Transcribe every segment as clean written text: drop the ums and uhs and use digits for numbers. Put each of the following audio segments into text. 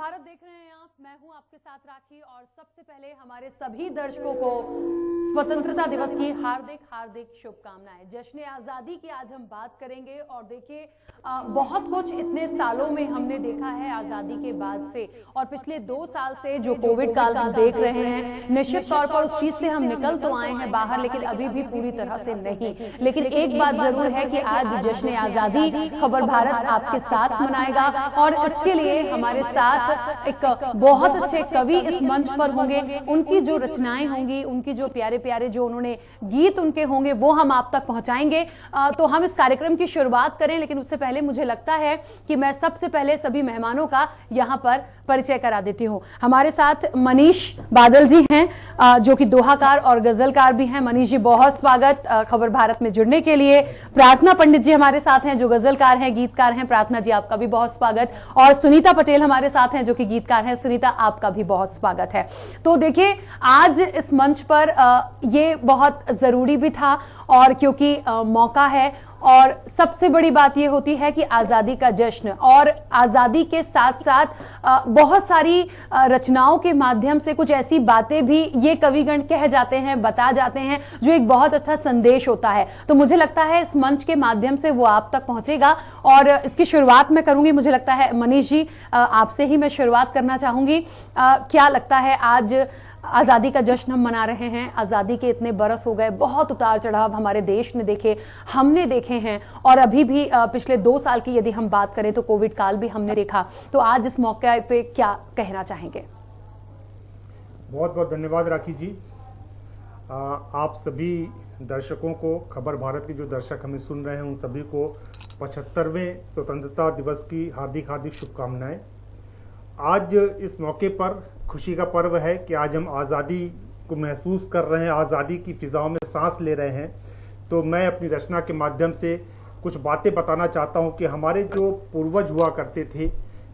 भारत देख रहे हैं आप, मैं हूं आपके साथ राखी और सबसे पहले हमारे सभी दर्शकों को स्वतंत्रता दिवस की हार्दिक हार्दिक शुभकामनाएं। जश्न आजादी की आज हम बात करेंगे और देखिए बहुत कुछ इतने सालों में हमने देखा है आजादी के बाद से, और पिछले 2 साल से जो कोविड काल हम देख रहे हैं, निश्चित तौर पर उस चीज से हम निकल तो आए हैं बाहर, लेकिन अभी भी पूरी तरह से नहीं। लेकिन एक बात जरूर है कि आज जश्न आजादी खबर भारत आपके साथ मनाएगा और इसके लिए हमारे साथ एक बहुत अच्छे कवि इस मंच पर होंगे। उनकी जो रचनाएं होंगी, उनकी जो प्यारे प्यारे जो उन्होंने गीत उनके होंगे, वो हम आप तक पहुंचाएंगे। तो हम इस कार्यक्रम की शुरुआत करें, लेकिन उससे पहले मुझे लगता है कि मैं सबसे पहले सभी मेहमानों का यहां पर परिचय करा देती हूं। हमारे साथ मनीष बादल जी हैं जो कि दोहाकार और गजलकार भी हैं। मनीष जी बहुत स्वागत खबर भारत में जुड़ने के लिए। प्रार्थना पंडित जी हमारे साथ हैं जो गजलकार हैं, गीतकार हैं। प्रार्थना जी आपका भी बहुत स्वागत। और सुनीता पटेल हमारे साथ हैं जो कि गीतकार हैं। सुनीता आपका भी बहुत स्वागत है। तो देखिए आज इस मंच पर ये बहुत जरूरी भी था, और क्योंकि मौका है, और सबसे बड़ी बात यह होती है कि आजादी का जश्न, और आजादी के साथ साथ बहुत सारी रचनाओं के माध्यम से कुछ ऐसी बातें भी ये कविगण कह जाते हैं, बता जाते हैं, जो एक बहुत अच्छा संदेश होता है। तो मुझे लगता है इस मंच के माध्यम से वो आप तक पहुंचेगा, और इसकी शुरुआत मैं करूंगी। मुझे लगता है मनीष जी आपसे ही मैं शुरुआत करना चाहूंगी। क्या लगता है आज आजादी का जश्न हम मना रहे हैं, आजादी के इतने बरस हो गए, बहुत उतार चढ़ाव हमारे देश ने देखे, हमने देखे हैं, और अभी भी पिछले 2 साल की यदि हम बात करें तो कोविड काल भी हमने देखा। तो आज इस मौके पे क्या कहना चाहेंगे? बहुत बहुत धन्यवाद राखी जी। आप सभी दर्शकों को, खबर भारत के जो दर्शक हमें सुन रहे हैं, उन सभी को 75वें स्वतंत्रता दिवस की हार्दिक हार्दिक शुभकामनाएं। आज इस मौके पर खुशी का पर्व है कि आज हम आज़ादी को महसूस कर रहे हैं, आज़ादी की फिजाओं में सांस ले रहे हैं। तो मैं अपनी रचना के माध्यम से कुछ बातें बताना चाहता हूं कि हमारे जो पूर्वज हुआ करते थे,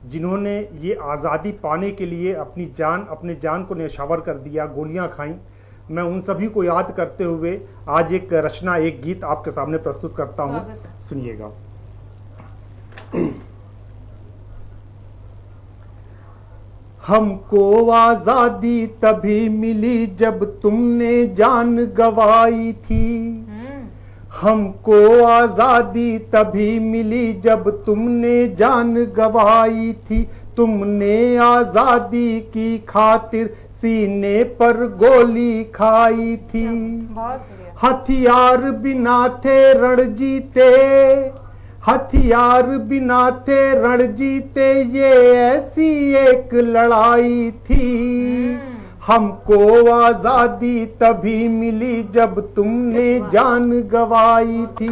जिन्होंने ये आज़ादी पाने के लिए अपनी जान को न्यौछावर कर दिया, गोलियां खाई, मैं उन सभी को याद करते हुए आज एक रचना, एक गीत आपके सामने प्रस्तुत करता हूँ। सुनिएगा। हमको आजादी तभी मिली जब तुमने जान गवाई थी। हमको आजादी तभी मिली जब तुमने जान गवाई थी। तुमने आजादी की खातिर सीने पर गोली खाई थी। हथियार बिना थे रण जीते, हथियार बिना थे रण जीते, ये ऐसी एक लड़ाई थी। हमको आजादी तभी मिली जब तुमने जान गवाई थी।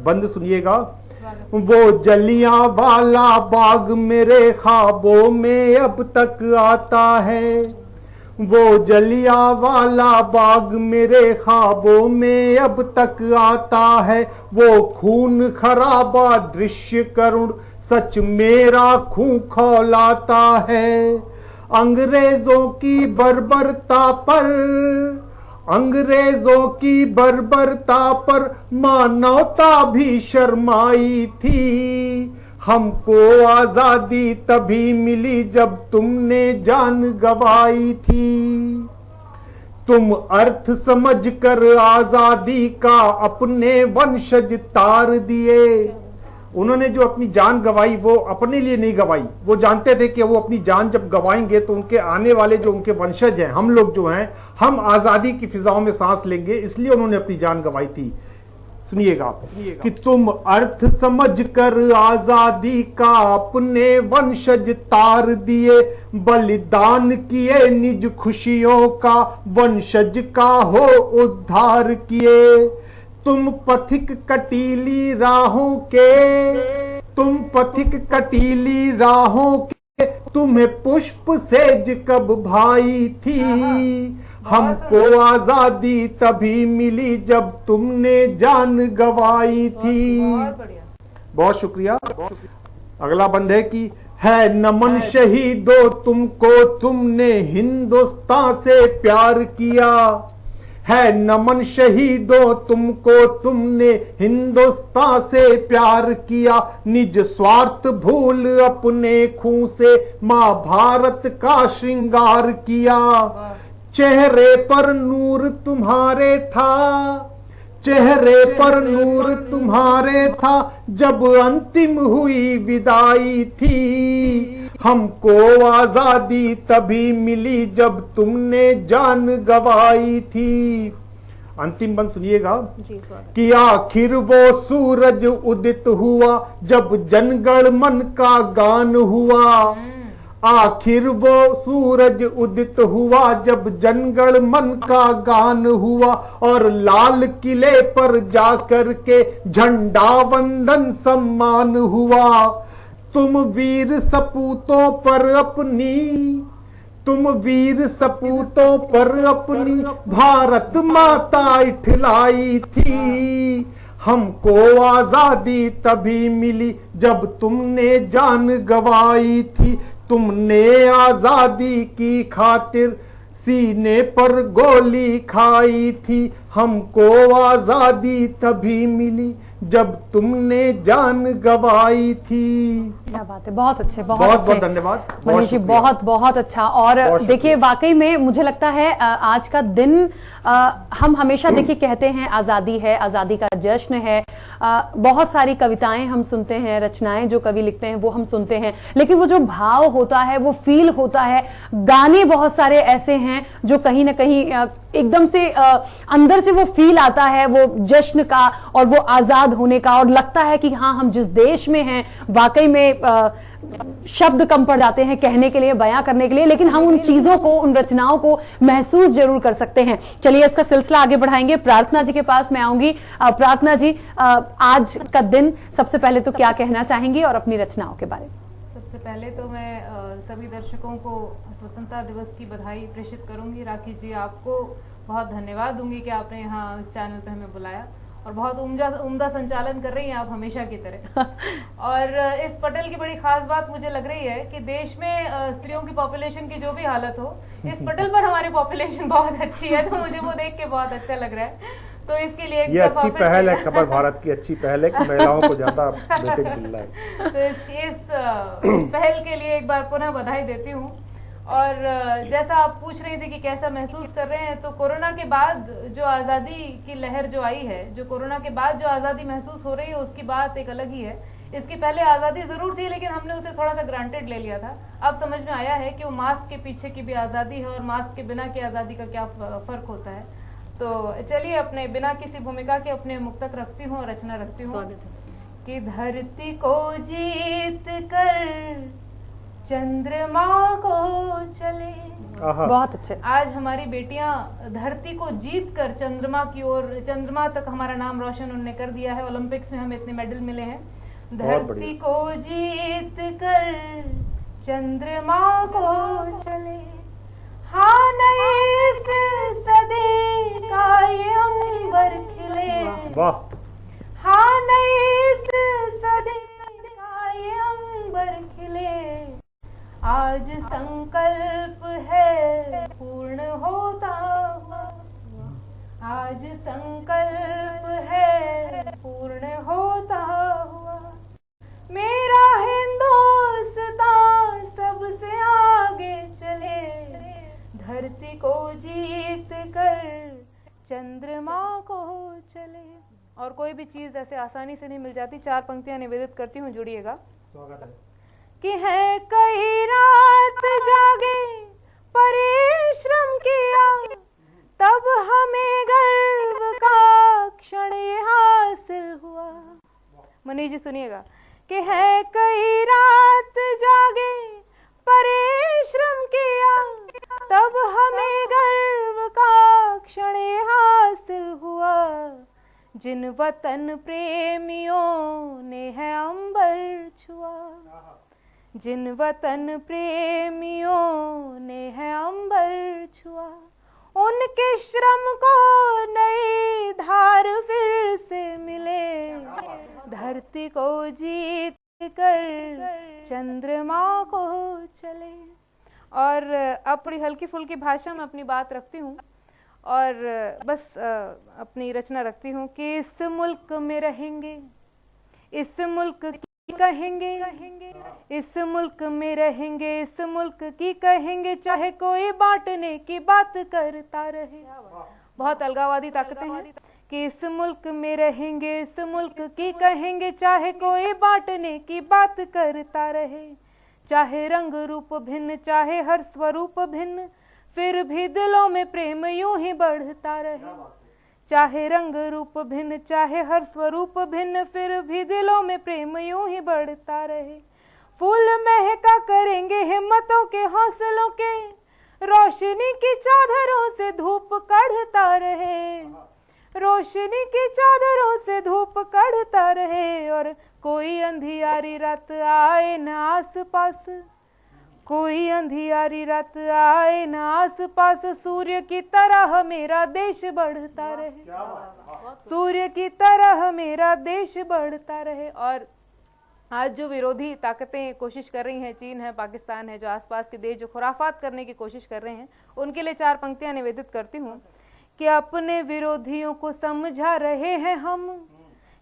बंद सुनिएगा। वो जलियांवाला बाग मेरे ख्वाबों में अब तक आता है। वो जलियांवाला बाग मेरे ख्वाबों में अब तक आता है। वो खून खराबा दृश्य करुण सच मेरा खून खौलाता है। अंग्रेजों की बर्बरता पर, अंग्रेजों की बर्बरता पर मानवता भी शर्माई थी। हमको आजादी तभी मिली जब तुमने जान गवाई थी। तुम अर्थ समझकर आजादी का अपने वंशज तार दिए। उन्होंने जो अपनी जान गवाई वो अपने लिए नहीं गवाई, वो जानते थे कि वो अपनी जान जब गवाएंगे तो उनके आने वाले जो उनके वंशज हैं, हम लोग जो हैं, हम आजादी की फिजाओं में सांस लेंगे, इसलिए उन्होंने अपनी जान गवाई थी। सुनिएगा कि तुम अर्थ समझकर आजादी का अपने वंशज तार दिए। बलिदान किए निज खुशियों का वंशज का हो उद्धार किए। तुम पथिक कटीली राहों के, तुम पथिक कटीली राहों के, तुम्हें पुष्प सेज कब भाई थी। हमको आजादी तभी मिली जब तुमने जान गवाई थी। बहुत शुक्रिया। अगला बंद है कि है नमन शहीदों तुमको, तुमने हिंदुस्तान से प्यार किया। है नमन शहीदों तुमको, तुमने हिंदुस्तान से प्यार किया, निज स्वार्थ भूल अपने खून से मां भारत का श्रृंगार किया। चेहरे पर नूर तुम्हारे था, चेहरे पर नूर तुम्हारे था, जब अंतिम हुई विदाई थी। हमको आजादी तभी मिली जब तुमने जान गवाई थी। अंतिम बंद सुनिएगा कि आखिर वो सूरज उदित हुआ जब जनगण मन का गान हुआ। आखिर वो सूरज उदित हुआ जब जनगण मन का गान हुआ, और लाल किले पर जाकर के झंडा वंदन सम्मान हुआ। तुम वीर सपूतों पर अपनी, तुम वीर सपूतों पर अपनी भारत माता इठलाई थी। हमको आजादी तभी मिली जब तुमने जान गवाई थी। तुमने आजादी की खातिर सीने पर गोली खाई थी। हमको आजादी तभी मिली जब तुमने जान गवाई थी। क्या बात है, बहुत अच्छे, बहुत बहुत धन्यवाद मनीष जी, बहुत बहुत अच्छा। और देखिए वाकई में मुझे लगता है आज का दिन हम हमेशा देखिए कहते हैं आज़ादी है, आज़ादी का जश्न है। बहुत सारी कविताएं हम सुनते हैं, रचनाएं जो कवि लिखते हैं वो हम सुनते हैं, लेकिन वो जो भाव होता है, वो फील होता है, गाने बहुत सारे ऐसे हैं जो कहीं ना कहीं एकदम से अंदर से वो फील आता है, वो जश्न का और वो आजाद होने का, और लगता है कि हाँ हम जिस देश में हैं वाकई में शब्द कम पड़ जाते हैं कहने के लिए, बयां करने के लिए, लेकिन हम उन चीजों को, उन रचनाओं को महसूस जरूर कर सकते हैं। चलिए इसका सिलसिला आगे बढ़ाएंगे। प्रार्थना जी के पास मैं आऊंगी। प्रार्थना जी, आज का दिन सबसे पहले तो क्या कहना चाहेंगी और अपनी रचनाओं के बारे में? सबसे पहले तो मैं सभी दर्शकों को स्वतंत्रता दिवस की बधाई प्रेषित करूंगी। राखी जी, आपको बहुत धन्यवाद दूंगी कि आपने यहाँ इस चैनल पे हमें बुलाया, और बहुत उम्दा संचालन कर रही हैं आप हमेशा की तरह। और इस पटल की बड़ी खास बात मुझे लग रही है कि देश में स्त्रियों की पॉपुलेशन की जो भी हालत हो, इस पटल पर हमारी पॉपुलेशन बहुत अच्छी है, तो मुझे वो देख के बहुत अच्छा लग रहा है। तो इसके लिए ये अच्छी पहल है, खबर भारत की अच्छी पहल है कि महिलाओं को ज्यादा वेटेज मिल रहा है। तो इस पहल के लिए एक बार पुनः बधाई देती हूँ। और जैसा आप पूछ रही थी कि कैसा महसूस कर रहे हैं, तो कोरोना के बाद जो आज़ादी की लहर जो आई है, जो कोरोना के बाद जो आज़ादी महसूस हो रही है, उसकी बात एक अलग ही है। इसकी पहले आज़ादी ज़रूर थी, लेकिन हमने उसे थोड़ा सा ग्रांटेड ले लिया था। अब समझ में आया है कि वो मास्क के पीछे की भी आज़ादी है और मास्क के बिना की आज़ादी का क्या फ़र्क होता है। तो चलिए अपने बिना किसी भूमिका के अपने मुक्तक रखती हूँ, रचना रखती हूँ कि धरती को जीत कर चंद्रमा को चले। बहुत अच्छे। आज हमारी बेटियां धरती को जीत कर चंद्रमा की ओर, चंद्रमा तक हमारा नाम रोशन उन्होंने कर दिया है। ओलंपिक्स में हमें इतने मेडल मिले हैं। धरती को जीत कर चंद्रमा को चले, हाँ नई इस सदी का ये अंबर खिले। वाह। हाँ नई इस सदी का ये अंबर खिले, आज संकल्प है पूर्ण होता हुआ। आज संकल्प है पूर्ण होता हुआ, मेरा हिंदुस्तान सबसे आगे चले, धरती को जीत कर चंद्रमा को चले। और कोई भी चीज ऐसे आसानी से नहीं मिल जाती। 4 पंक्तियां निवेदित करती हूँ, जुड़िएगा। स्वागत है। कि है कई रात जागे परिश्रम किया, तब हमें गर्व का क्षण ये हासिल हुआ। मनीष जी सुनिएगा कि है कई रात जागे परिश्रम किया, तब हमें गर्व का क्षण ये हासिल हुआ, जिन वतन प्रेमियों ने है अंबर छुआ। जिन वतन प्रेमियों ने है अंबर छुआ, उनके श्रम को नई धार फिर से मिले, धरती को जीत कर चंद्रमा को चले। और अब थोड़ी हल्की फुल्की भाषा में अपनी बात रखती हूँ। और बस अपनी रचना रखती हूँ कि इस मुल्क में रहेंगे, इस मुल्क की कहेंगे, इस मुल्क में रहेंगे, इस मुल्क की कहेंगे, चाहे कोई बांटने की बात करता रहे। बहुत अलगाववादी ताकतें हैं कि इस मुल्क में रहेंगे, इस मुल्क की कहेंगे, चाहे कोई बांटने की बात करता रहे। चाहे रंग रूप भिन्न, चाहे हर स्वरूप भिन्न, फिर भी दिलों में प्रेम यूं ही बढ़ता रहे। चाहे रंग रूप भिन्न, चाहे हर स्वरूप भिन्न, फिर भी दिलों में प्रेम यूं ही बढ़ता रहे। फूल महका करेंगे हिम्मतों के हौसलों के, रोशनी की चादरों से धूप कढ़ता रहे, रोशनी की चादरों से धूप कढ़ता रहे। और कोई अंधियारी रात आए न आस पास, कोई अंधियारी रात आए न आस पास, सूर्य की तरह मेरा देश बढ़ता रहे, सूर्य की तरह मेरा देश बढ़ता रहे। और आज जो विरोधी ताकतें कोशिश कर रही हैं, चीन है, पाकिस्तान है, जो आसपास के देश जो खुराफात करने की कोशिश कर रहे हैं, उनके लिए 4 पंक्तियां निवेदित करती हूँ कि अपने विरोधियों को समझा रहे हैं हम,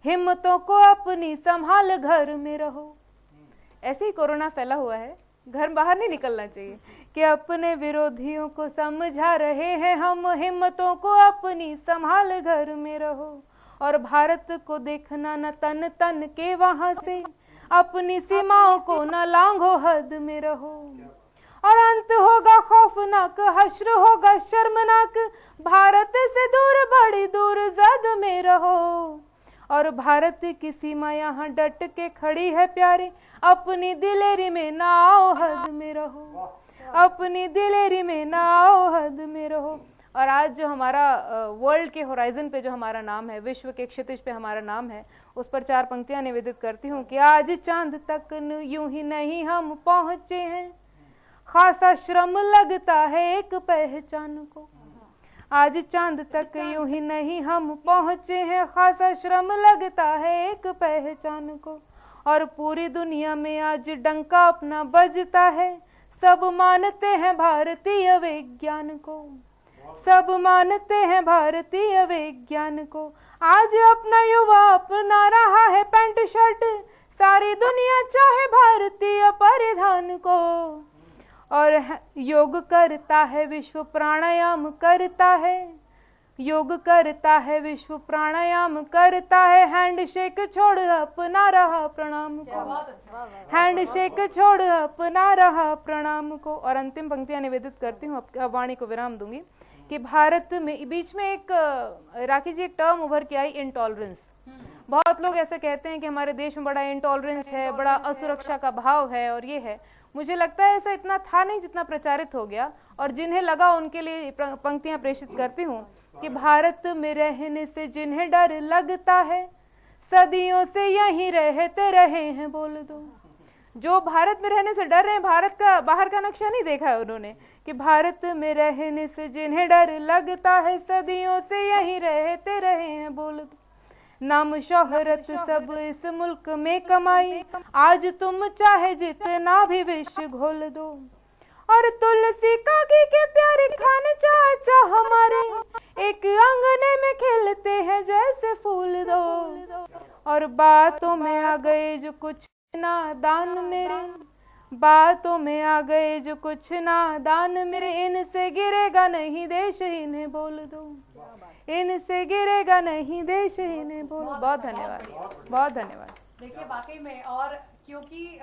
हिम्मतों को अपनी संभाल घर में रहो। ऐसे ही कोरोना फैला हुआ है, घर बाहर नहीं निकलना चाहिए। कि अपने विरोधियों को समझा रहे हैं हम, हिम्मतों को अपनी संभाल घर में रहो। और भारत को देखना न तन तन के वहां से, अपनी सीमाओं को न लांघो, हद में रहो। और अंत होगा खौफनाक, हश्र होगा शर्मनाक, भारत से दूर बड़ी दूर जद में रहो। और भारत की सीमा यहाँ डट के खड़ी है प्यारे, अपनी दिलेरी में ना आओ, हद में रहो, अपनी दिलेरी में ना आओ, हद में रहो। और आज जो हमारा वर्ल्ड के होराइजन पे जो हमारा नाम है, विश्व के क्षितिज पे हमारा नाम है, उस पर 4 पंक्तियां निवेदित करती हूँ कि आज चांद तक यूं ही नहीं हम पहुंचे हैं, खासा श्रम लगता है एक पहचान को। आज चांद तक यूं ही नहीं हम पहुंचे हैं, खासा श्रम लगता है एक पहचान को। और पूरी दुनिया में आज डंका अपना बजता है, सब मानते हैं भारतीय विज्ञान को, सब मानते हैं भारतीय विज्ञान को। आज अपना युवा अपना रहा है पैंट शर्ट, सारी दुनिया चाहे भारतीय परिधान को। और योग करता है विश्व प्राणायाम करता है, योग करता है विश्व प्राणायाम करता है, हैंडशेक छोड़ अपना रहा प्रणाम को, हैंडशेक छोड़ अपना रहा प्रणाम को। और अंतिम पंक्तियां निवेदित करती हूँ, अब वाणी को विराम दूंगी कि भारत में बीच में एक राखी जी एक टर्म उभर के आई, इंटॉलरेंस। बहुत लोग ऐसे कहते हैं कि हमारे देश में बड़ा इंटॉलरेंस है, बड़ा असुरक्षा का भाव है और ये है। मुझे लगता है ऐसा इतना था नहीं जितना प्रचारित हो गया, और जिन्हें लगा उनके लिए पंक्तियां प्रेषित करती हूँ कि भारत में रहने से जिन्हें डर लगता है, सदियों से यहीं रहते रहे हैं बोल दो। जो भारत में रहने से डर रहे हैं, भारत का बाहर का नक्शा नहीं देखा है उन्होंने, कि भारत में रहने से जिन्हें डर लगता है, सदियों से यहीं रहते रहे हैं बोल दो। नाम शोहरत सब इस मुल्क में कमाई, आज तुम चाहे जितना भी विष घोल दो। और तुलसी कागी के प्यारे खान चाचा हमारे, एक आंगने में खिलते हैं जैसे फूल दो। और बातों में आ गए जो कुछ नादान मेरे, बातों में आ गए जो कुछ नादान मेरे, इनसे गिरेगा नहीं देश इन्हें बोल दो, इनसे गिरेगा नहीं देश इन्हें बोल। बहुत धन्यवाद, बहुत धन्यवाद। देखिए वाकई में, और क्योंकि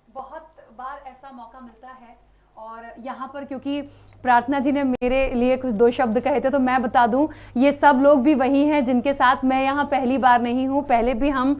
बहुत बार ऐसा मौका मिलता है, और यहाँ पर क्योंकि प्रार्थना जी ने मेरे लिए कुछ 2 शब्द कहे थे, तो मैं बता दूं ये सब लोग भी वही हैं जिनके साथ मैं यहाँ पहली बार नहीं हूँ, पहले भी हम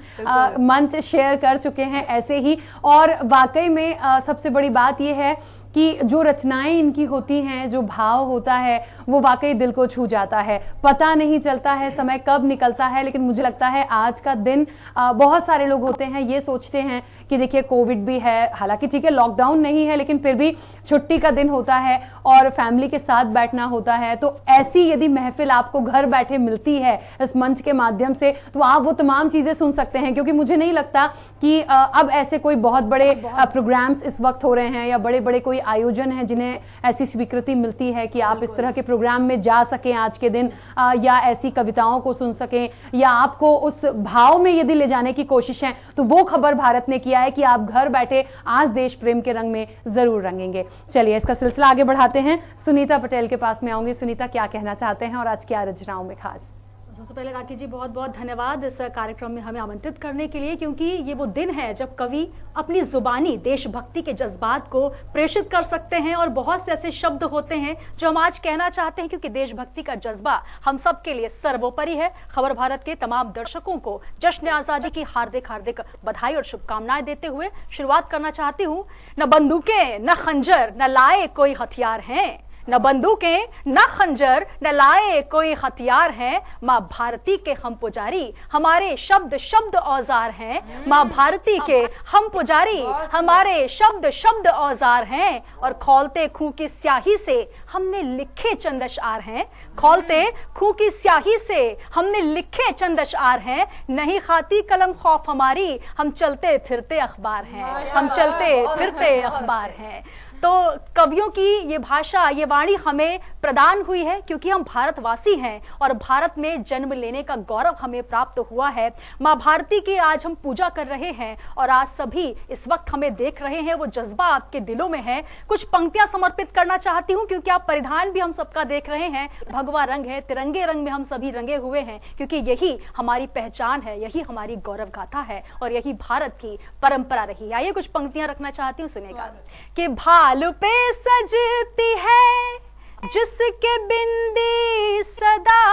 मंच शेयर कर चुके हैं ऐसे ही। और वाकई में सबसे बड़ी बात ये है कि जो रचनाएं इनकी होती हैं, जो भाव होता है, वो वाकई दिल को छू जाता है। पता नहीं चलता है समय कब निकलता है, लेकिन मुझे लगता है आज का दिन बहुत सारे लोग होते हैं ये सोचते हैं कि देखिए कोविड भी है, हालांकि ठीक है लॉकडाउन नहीं है, लेकिन फिर भी छुट्टी का दिन होता है और फैमिली के साथ बैठना होता है। तो ऐसी यदि महफिल आपको घर बैठे मिलती है इस मंच के माध्यम से, तो आप वो तमाम चीजें सुन सकते हैं, क्योंकि मुझे नहीं लगता कि अब ऐसे कोई बहुत बड़े प्रोग्राम्स इस वक्त हो रहे हैं या बड़े बड़े कोई आयोजन हैं जिन्हें ऐसी स्वीकृति मिलती है कि आप इस तरह के प्रोग्राम में जा सकें आज के दिन, या ऐसी कविताओं को सुन सकें, या आपको उस भाव में यदि ले जाने की कोशिश है, तो वो खबर भारत ने किया है कि आप घर बैठे आज देश प्रेम के रंग में जरूर रंगेंगे। चलिए इसका सिलसिला आगे बढ़ाते हैं। सुनीता पटेल के पास में आऊंगी। सुनीता, क्या कहना चाहते हैं और आज क्या रचनाओं में खास? सबसे पहले राखी जी बहुत बहुत धन्यवाद इस कार्यक्रम में हमें आमंत्रित करने के लिए, क्योंकि ये वो दिन है जब कवि अपनी जुबानी देशभक्ति के जज्बात को प्रेषित कर सकते हैं और बहुत से ऐसे शब्द होते हैं जो हम आज कहना चाहते हैं, क्योंकि देशभक्ति का जज्बा हम सब के लिए सर्वोपरि है। खबर भारत के तमाम दर्शकों को जश्न आजादी की हार्दिक हार्दिक बधाई और शुभकामनाएं देते हुए शुरुआत करना चाहती हूँ। न बंदूकें न खंजर न लाए कोई हथियार हैं, न बंदूकें न खंजर न लाए कोई हथियार हैं, माँ भारती के हम पुजारी हमारे शब्द शब्द औजार हैं। माँ भारती के हम पुजारी हमारे शब्द शब्द औजार हैं, और खौलते खूं की स्याही से हमने लिखे चंद अशआर हैं। खौलते खूं की स्याही से हमने लिखे चंद अशआर हैं, नहीं खाती कलम खौफ हमारी, हम चलते फिरते अखबार हैं, हम चलते फिरते अखबार हैं। तो कवियों की ये भाषा, ये वाणी हमें प्रदान हुई है क्योंकि हम भारतवासी हैं और भारत में जन्म लेने का गौरव हमें प्राप्त हुआ है। माँ भारती की आज हम पूजा कर रहे हैं और आज सभी इस वक्त हमें देख रहे हैं, वो जज्बा आपके दिलों में है। कुछ पंक्तियां समर्पित करना चाहती हूँ क्योंकि आप परिधान भी हम सबका देख रहे हैं, भगवा रंग है, तिरंगे रंग में हम सभी रंगे हुए हैं, क्योंकि यही हमारी पहचान है, यही हमारी गौरव गाथा है और यही भारत की परंपरा रही। आइए कुछ पंक्तियां रखना चाहती हूँ, सुनेगा कि भालू पे सजती है जिसके बिंदी सदा,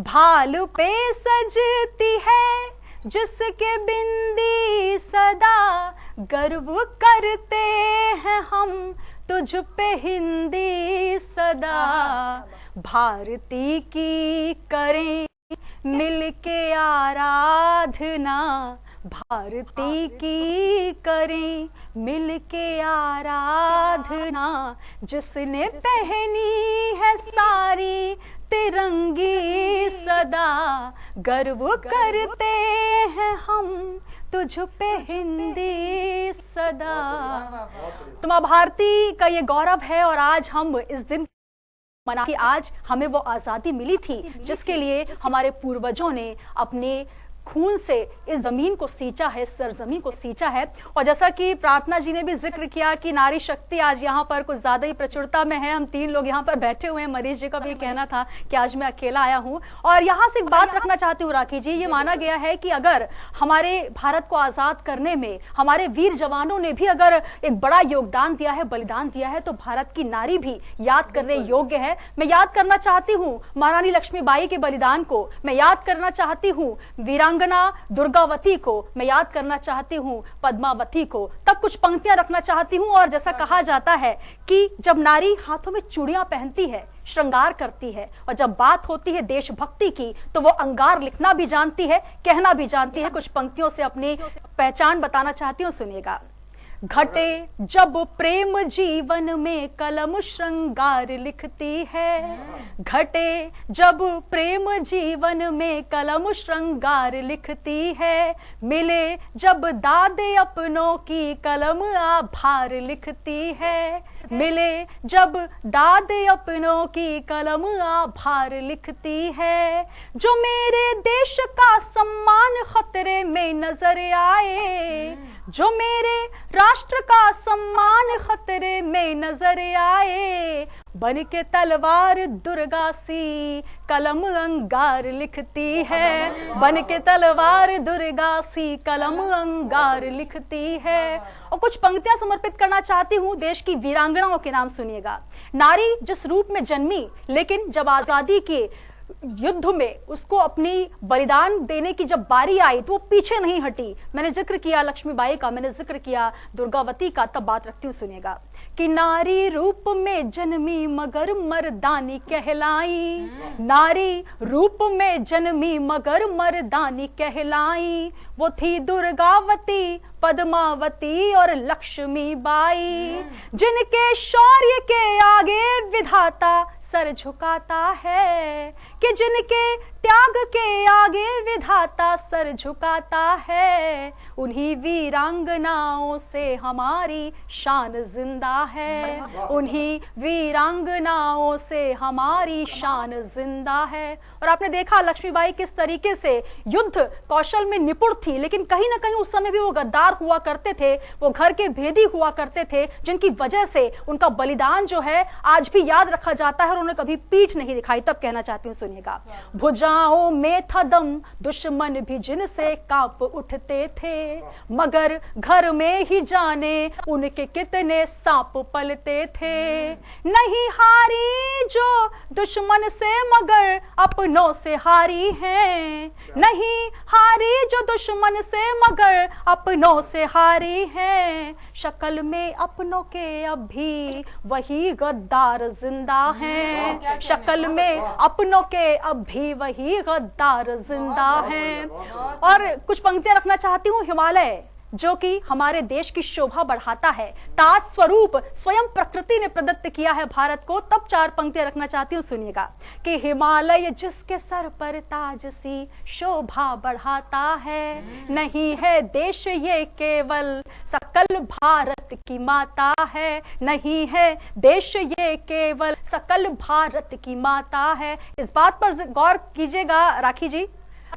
भालू पे सजती है जिसके बिंदी सदा, गर्व करते हैं हम तुझ पे हिंदी सदा, भारती की करें मिलके आराधना, भारती की करें मिलके आराधना, जिसने पहनी है सारी तिरंगी सदा, गर्व करते हैं हम तुझ पे हिंदी सदा। तो माँ भारती का ये गौरव है और आज हम इस दिन मना कि आज हमें वो आजादी मिली थी जिसके लिए हमारे पूर्वजों ने अपने खून से इस जमीन को सींचा है, सरजमीन को सींचा है। और जैसा कि प्रार्थना जी ने भी जिक्र किया कि नारी शक्ति आज यहाँ पर कुछ ज्यादा ही प्रचुरता में है। हम 3 लोग यहाँ पर बैठे हुए हैं, मरीज जी का भी कहना था कि आज मैं अकेला आया हूँ। और यहाँ से एक बात रखना चाहती हूँ राखी जी, ये माना गया है कि अगर हमारे भारत को आजाद करने में हमारे वीर जवानों ने भी अगर एक बड़ा योगदान दिया है, बलिदान दिया है, तो भारत की नारी भी याद करने योग्य है। मैं याद करना चाहती हूँ महारानी लक्ष्मीबाई के बलिदान को, मैं याद करना चाहती हूँ वीरांगना दुर्गावती को, मैं याद करना चाहती हूँ पद्मावती को। तब कुछ पंक्तियां रखना चाहती हूँ। और जैसा कहा जाता है कि जब नारी हाथों में चूड़ियां पहनती है, श्रृंगार करती है, और जब बात होती है देशभक्ति की तो वो अंगार लिखना भी जानती है, कहना भी जानती है। कुछ पंक्तियों से अपनी पहचान बताना चाहती हूँ, सुनिएगा। घटे जब प्रेम जीवन में कलम श्रृंगार लिखती है, घटे जब प्रेम जीवन में कलम श्रृंगार लिखती है, मिले जब दादे अपनों की कलम आभार लिखती है, मिले जब दादे अपनों की कलम आभार लिखती है, जो मेरे देश का सम्मान खतरे में नजर आए, जो मेरे राष्ट्र का सम्मान खतरे में नजर आए, बन के तलवार दुर्गा सी कलम अंगार लिखती है, बन के तलवार दुर्गा सी कलम अंगार लिखती है। और कुछ पंक्तियां समर्पित करना चाहती हूँ देश की वीरांगनाओं के नाम, सुनिएगा। नारी जिस रूप में जन्मी, लेकिन जब आजादी के युद्ध में उसको अपनी बलिदान देने की जब बारी आई तो वो पीछे नहीं हटी। मैंने जिक्र किया लक्ष्मीबाई का, मैंने जिक्र किया दुर्गावती का, तब बात रखती हूँ, सुनिएगा कि नारी रूप में जन्मी मगर मर्दानी कहलाई, नारी रूप में जन्मी मगर मर्दानी कहलाई, वो थी दुर्गावती, पद्मावती और लक्ष्मीबाई, जिनके शौर्य के आगे विधाता सर झुकाता है, कि जिनके त्याग के आगे विधाता सर झुकाता है, उन्हीं वीरांगनाओं से हमारी शान जिंदा है, उन्हीं वीरांगनाओं से हमारी शान जिंदा है। और आपने देखा लक्ष्मीबाई किस तरीके से युद्ध कौशल में निपुण थी, लेकिन कहीं ना कहीं उस समय भी वो गद्दार हुआ करते थे, वो घर के भेदी हुआ करते थे, जिनकी वजह से उनका बलिदान जो है आज भी याद रखा जाता है और उन्होंने कभी पीठ नहीं दिखाई। तब कहना चाहती हूँ, सुनिएगा। भुजाओं में था दम, दुश्मन भी जिनसे कांप उठते थे, मगर घर में ही जाने उनके कितने सांप पलते थे। नहीं हारी जो दुश्मन से मगर अपनों से हारी है, नहीं हारी जो दुश्मन से मगर अपनों से हारी है। शक्ल में अपनों के अब भी वही गद्दार जिंदा हैं, शक्ल में अपनों के अब भी वही गद्दार जिंदा हैं। और कुछ पंक्तियां रखना चाहती हूँ। हिमालय जो कि हमारे देश की शोभा बढ़ाता है, ताज स्वरूप स्वयं प्रकृति ने प्रदत्त किया है भारत को। तब 4 पंक्तियां रखना चाहती हूँ, सुनिएगा। कि हिमालय जिसके सर पर ताज सी शोभा बढ़ाता है, नहीं है देश ये केवल सकल भारत की माता है, नहीं है देश ये केवल सकल भारत की माता है। इस बात पर गौर कीजिएगा राखी जी,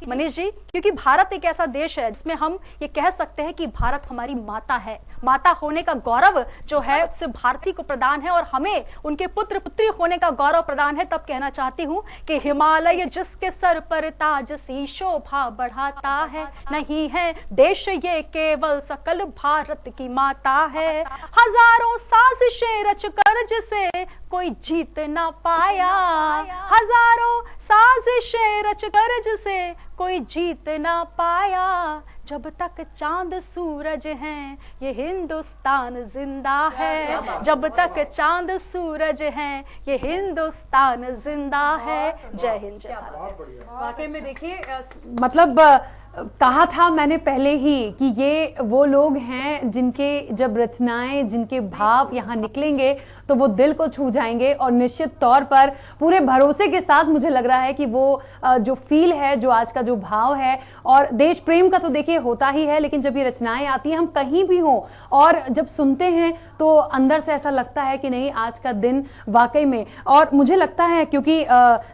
मनीष जी, क्योंकि भारत एक ऐसा देश है जिसमें हम ये कह सकते हैं कि भारत हमारी माता है। माता होने का गौरव जो है सिर्फ भारती को प्रदान है और हमें उनके पुत्र पुत्री होने का गौरव प्रदान है। तब कहना चाहती हूँ कि हिमालय जिसके सर पर ताज सी शोभा बढ़ाता है, नहीं है देश ये केवल सकल भारत की माता है। हजारों साजिशें रच कर जिसे कोई जीत ना पाया, हजारों साजिशें रच कर जिसे कोई जीत ना पाया। जब तक चांद सूरज हैं ये हिंदुस्तान जिंदा है, जब तक चांद सूरज हैं ये हिंदुस्तान जिंदा है। जय हिंद, जय भारत। वाकई में देखिए, मतलब कहा था मैंने पहले ही कि ये वो लोग हैं जिनके जब रचनाएं, जिनके भाव यहाँ निकलेंगे तो वो दिल को छू जाएंगे। और निश्चित तौर पर पूरे भरोसे के साथ मुझे लग रहा है कि वो जो फील है, जो आज का जो भाव है, और देश प्रेम का तो देखिए होता ही है, लेकिन जब ये रचनाएं आती हैं, हम कहीं भी हों और जब सुनते हैं तो अंदर से ऐसा लगता है कि नहीं, आज का दिन वाकई में। और मुझे लगता है क्योंकि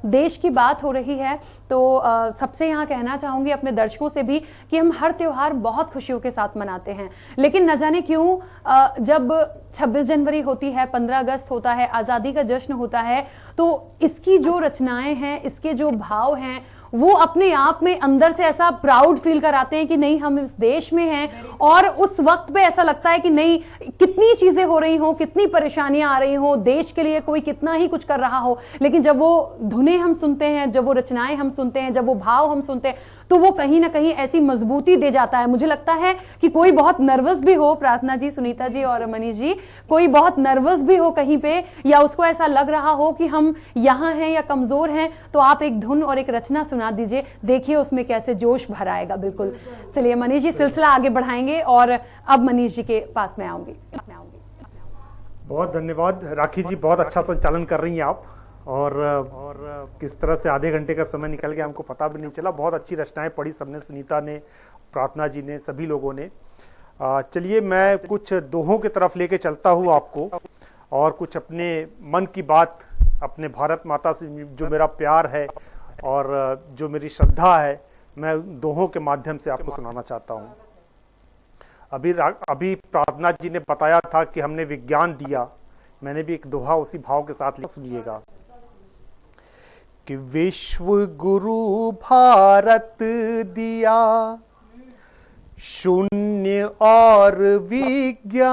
देश की बात हो रही है तो सबसे यहाँ कहना चाहूंगी अपने दर्शकों से भी कि हम हर त्योहार बहुत खुशियों के साथ मनाते हैं, लेकिन न जाने क्यों जब 26 जनवरी होती है, 15 अगस्त होता है, आजादी का जश्न होता है, तो इसकी जो रचनाएं हैं, इसके जो भाव हैं, वो अपने आप में अंदर से ऐसा प्राउड फील कराते हैं कि नहीं, हम इस देश में हैं। और उस वक्त पे ऐसा लगता है कि नहीं, कितनी चीजें हो रही हो, कितनी परेशानियां आ रही हो, देश के लिए कोई कितना ही कुछ कर रहा हो, लेकिन जब वो धुनें हम सुनते हैं, जब वो रचनाएं हम सुनते हैं, जब वो भाव हम सुनते हैं, तो वो कहीं ना कहीं ऐसी मजबूती दे जाता है। मुझे लगता है कि कोई बहुत नर्वस भी हो, प्रार्थना जी, सुनीता जी और मनीष जी, कोई बहुत नर्वस भी हो कहीं पे, या उसको ऐसा लग रहा हो कि हम यहाँ हैं या कमजोर हैं, तो आप एक धुन और एक रचना सुना दीजिए, देखिए उसमें कैसे जोश भर आएगा। बिल्कुल, चलिए मनीष जी सिलसिला आगे बढ़ाएंगे और अब मनीष जी के पास में आऊंगी। बहुत धन्यवाद राखी जी, बहुत अच्छा संचालन कर रही हैं आप। और किस तरह से आधे घंटे का समय निकल गया हमको पता भी नहीं चला। बहुत अच्छी रचनाएं पढ़ी सबने, सुनीता ने, प्रार्थना जी ने, सभी लोगों ने। चलिए मैं कुछ दोहों की तरफ लेके चलता हूँ आपको, और कुछ अपने मन की बात, अपने भारत माता से जो मेरा प्यार है और जो मेरी श्रद्धा है, मैं दोहों के माध्यम से आपको सुनाना चाहता हूँ। अभी प्रार्थना जी ने बताया था कि हमने विज्ञान दिया, मैंने भी एक दोहा उसी भाव के साथ लिखा, सुनिएगा। कि विश्व गुरु भारत दिया, शून्य और विज्ञान,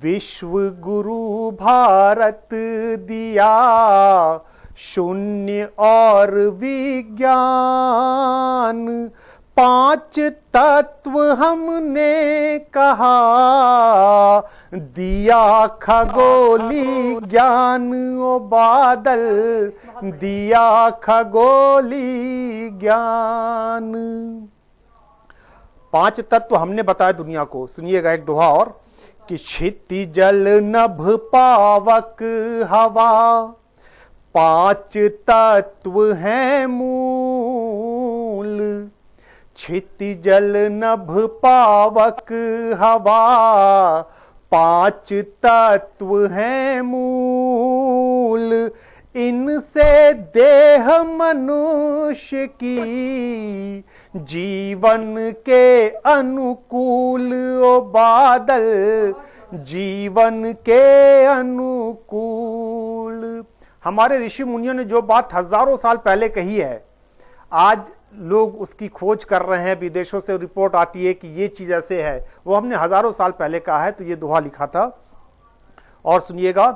विश्व गुरु भारत दिया, शून्य और विज्ञान, 5 तत्व हमने कहा, दिया खगोली ज्ञान, ओ बादल दिया खगोली ज्ञान। 5 तत्व हमने बताया दुनिया को। सुनिएगा एक दोहा और, कि क्षिति जल नभ पावक हवा, पांच तत्व हैं मूल, क्षिति जल नभ पावक हवा, पांच तत्व हैं मूल, इनसे देह मनुष्य की जीवन के अनुकूल, ओ बादल जीवन के अनुकूल। हमारे ऋषि मुनियों ने जो बात हजारों साल पहले कही है, आज लोग उसकी खोज कर रहे हैं, विदेशों से रिपोर्ट आती है कि ये चीज ऐसे है, वो हमने हजारों साल पहले कहा है। तो ये दोहा लिखा था और सुनिएगा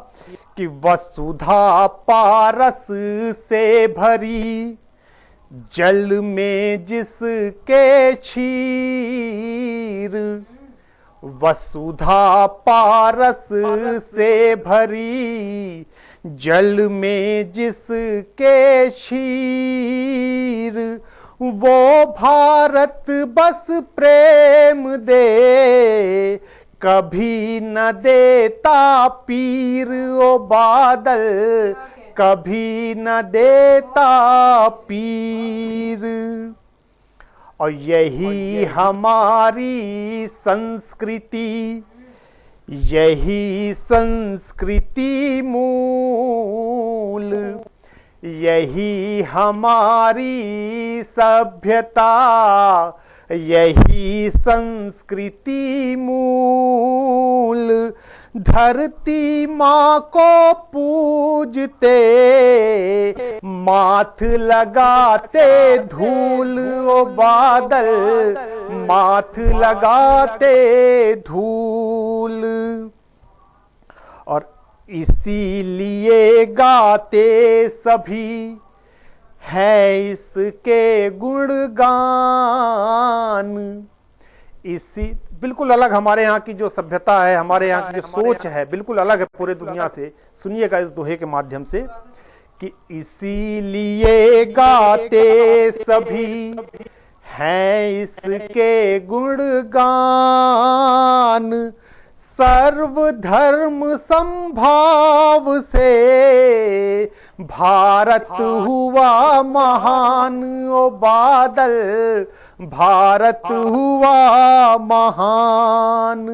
कि वसुधा पारस से भरी, जल में जिसके क्षीर, वसुधा पारस से भरी, जल में जिसके क्षीर, वो भारत बस प्रेम दे, कभी न देता पीर, ओ बादल कभी न देता पीर। और यही हमारी संस्कृति, यही संस्कृति मूल, यही हमारी सभ्यता, यही संस्कृति मूल। धरती माँ को पूजते, माथ लगाते धूल, ओ बादल माथ लगाते धूल। और इसीलिए गाते सभी है इसके गुणगान। इसी बिल्कुल अलग हमारे यहाँ की जो सभ्यता है, हमारे यहाँ की जो सोच है, बिल्कुल अलग है पूरे दुनिया से। सुनिएगा इस दोहे के माध्यम से कि इसीलिए गाते सभी हैं इसके गुणगान, सर्वधर्म संभाव से भारत हुआ महान, ओ बादल भारत हुआ महान।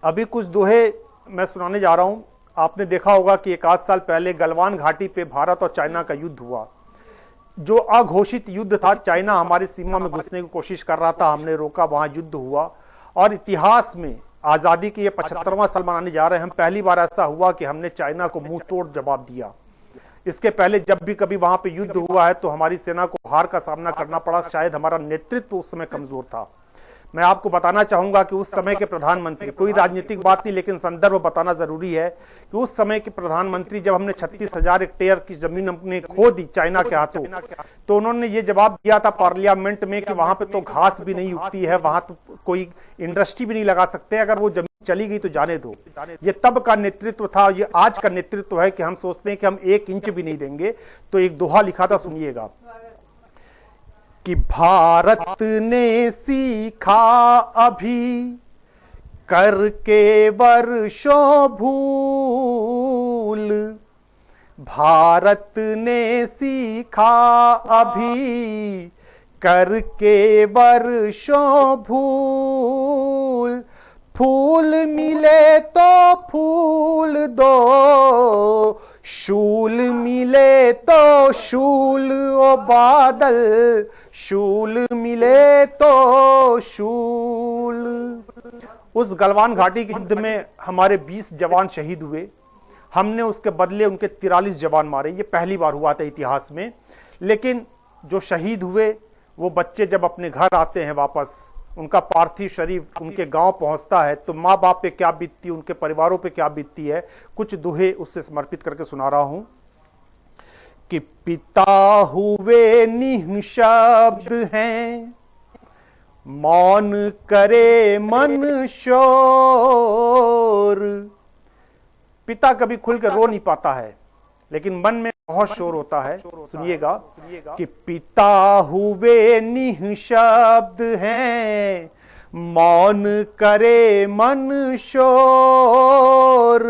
अभी कुछ दोहे मैं सुनाने जा रहा हूं। आपने देखा होगा कि एक आध साल पहले गलवान घाटी पे भारत और चाइना का युद्ध हुआ, जो अघोषित युद्ध था। चाइना हमारी सीमा में घुसने की कोशिश कर रहा था, हमने रोका, वहां युद्ध हुआ। और इतिहास में आजादी के ये 75वां साल मनाने जा रहे हैं, हम पहली बार ऐसा हुआ कि हमने चाइना को मुंह तोड़ जवाब दिया। इसके पहले जब भी कभी वहां पे युद्ध हुआ है तो हमारी सेना को हार का सामना करना पड़ा। शायद हमारा नेतृत्व उस समय कमजोर था। मैं आपको बताना चाहूंगा कि उस समय के प्रधानमंत्री, कोई राजनीतिक बात नहीं लेकिन संदर्भ बताना जरूरी है कि उस समय के प्रधानमंत्री, जब हमने 36,000 हेक्टेयर की जमीन हमने खो दी चाइना के हाथों, तो उन्होंने ये जवाब दिया था पार्लियामेंट में कि वहां पे तो घास भी नहीं उगती है, वहां तो कोई इंडस्ट्री भी नहीं लगा सकते, अगर वो जमीन चली गई तो जाने दो। ये तब का नेतृत्व था। ये आज का नेतृत्व है कि हम सोचते हैं कि हम 1 इंच भी नहीं देंगे। तो एक दोहा लिखा था, सुनिएगा कि भारत ने सीखा अभी करके वर्षों भूल, भारत ने सीखा अभी करके वर्षों भूल, फूल मिले तो फूल दो, शूल मिले तो शूल, ओ बादल शूल मिले तो शूल। उस गलवान घाटी के युद्ध में हमारे 20 जवान शहीद हुए। हमने उसके बदले उनके 43 जवान मारे। ये पहली बार हुआ था इतिहास में। लेकिन जो शहीद हुए वो बच्चे जब अपने घर आते हैं वापस, उनका पार्थिव शरीर उनके गांव पहुंचता है, तो माँ बाप पे क्या बीतती है, उनके परिवारों पे क्या बीतती है, कुछ दोहे उससे समर्पित करके सुना रहा हूं कि पिता हुए निःशब्द हैं, मौन करे मन शोर। पिता कभी खुल कर रो नहीं पाता है, लेकिन मन में बहुत शोर होता है। सुनिएगा कि पिता हुए निःशब्द हैं, मौन करे मन शोर,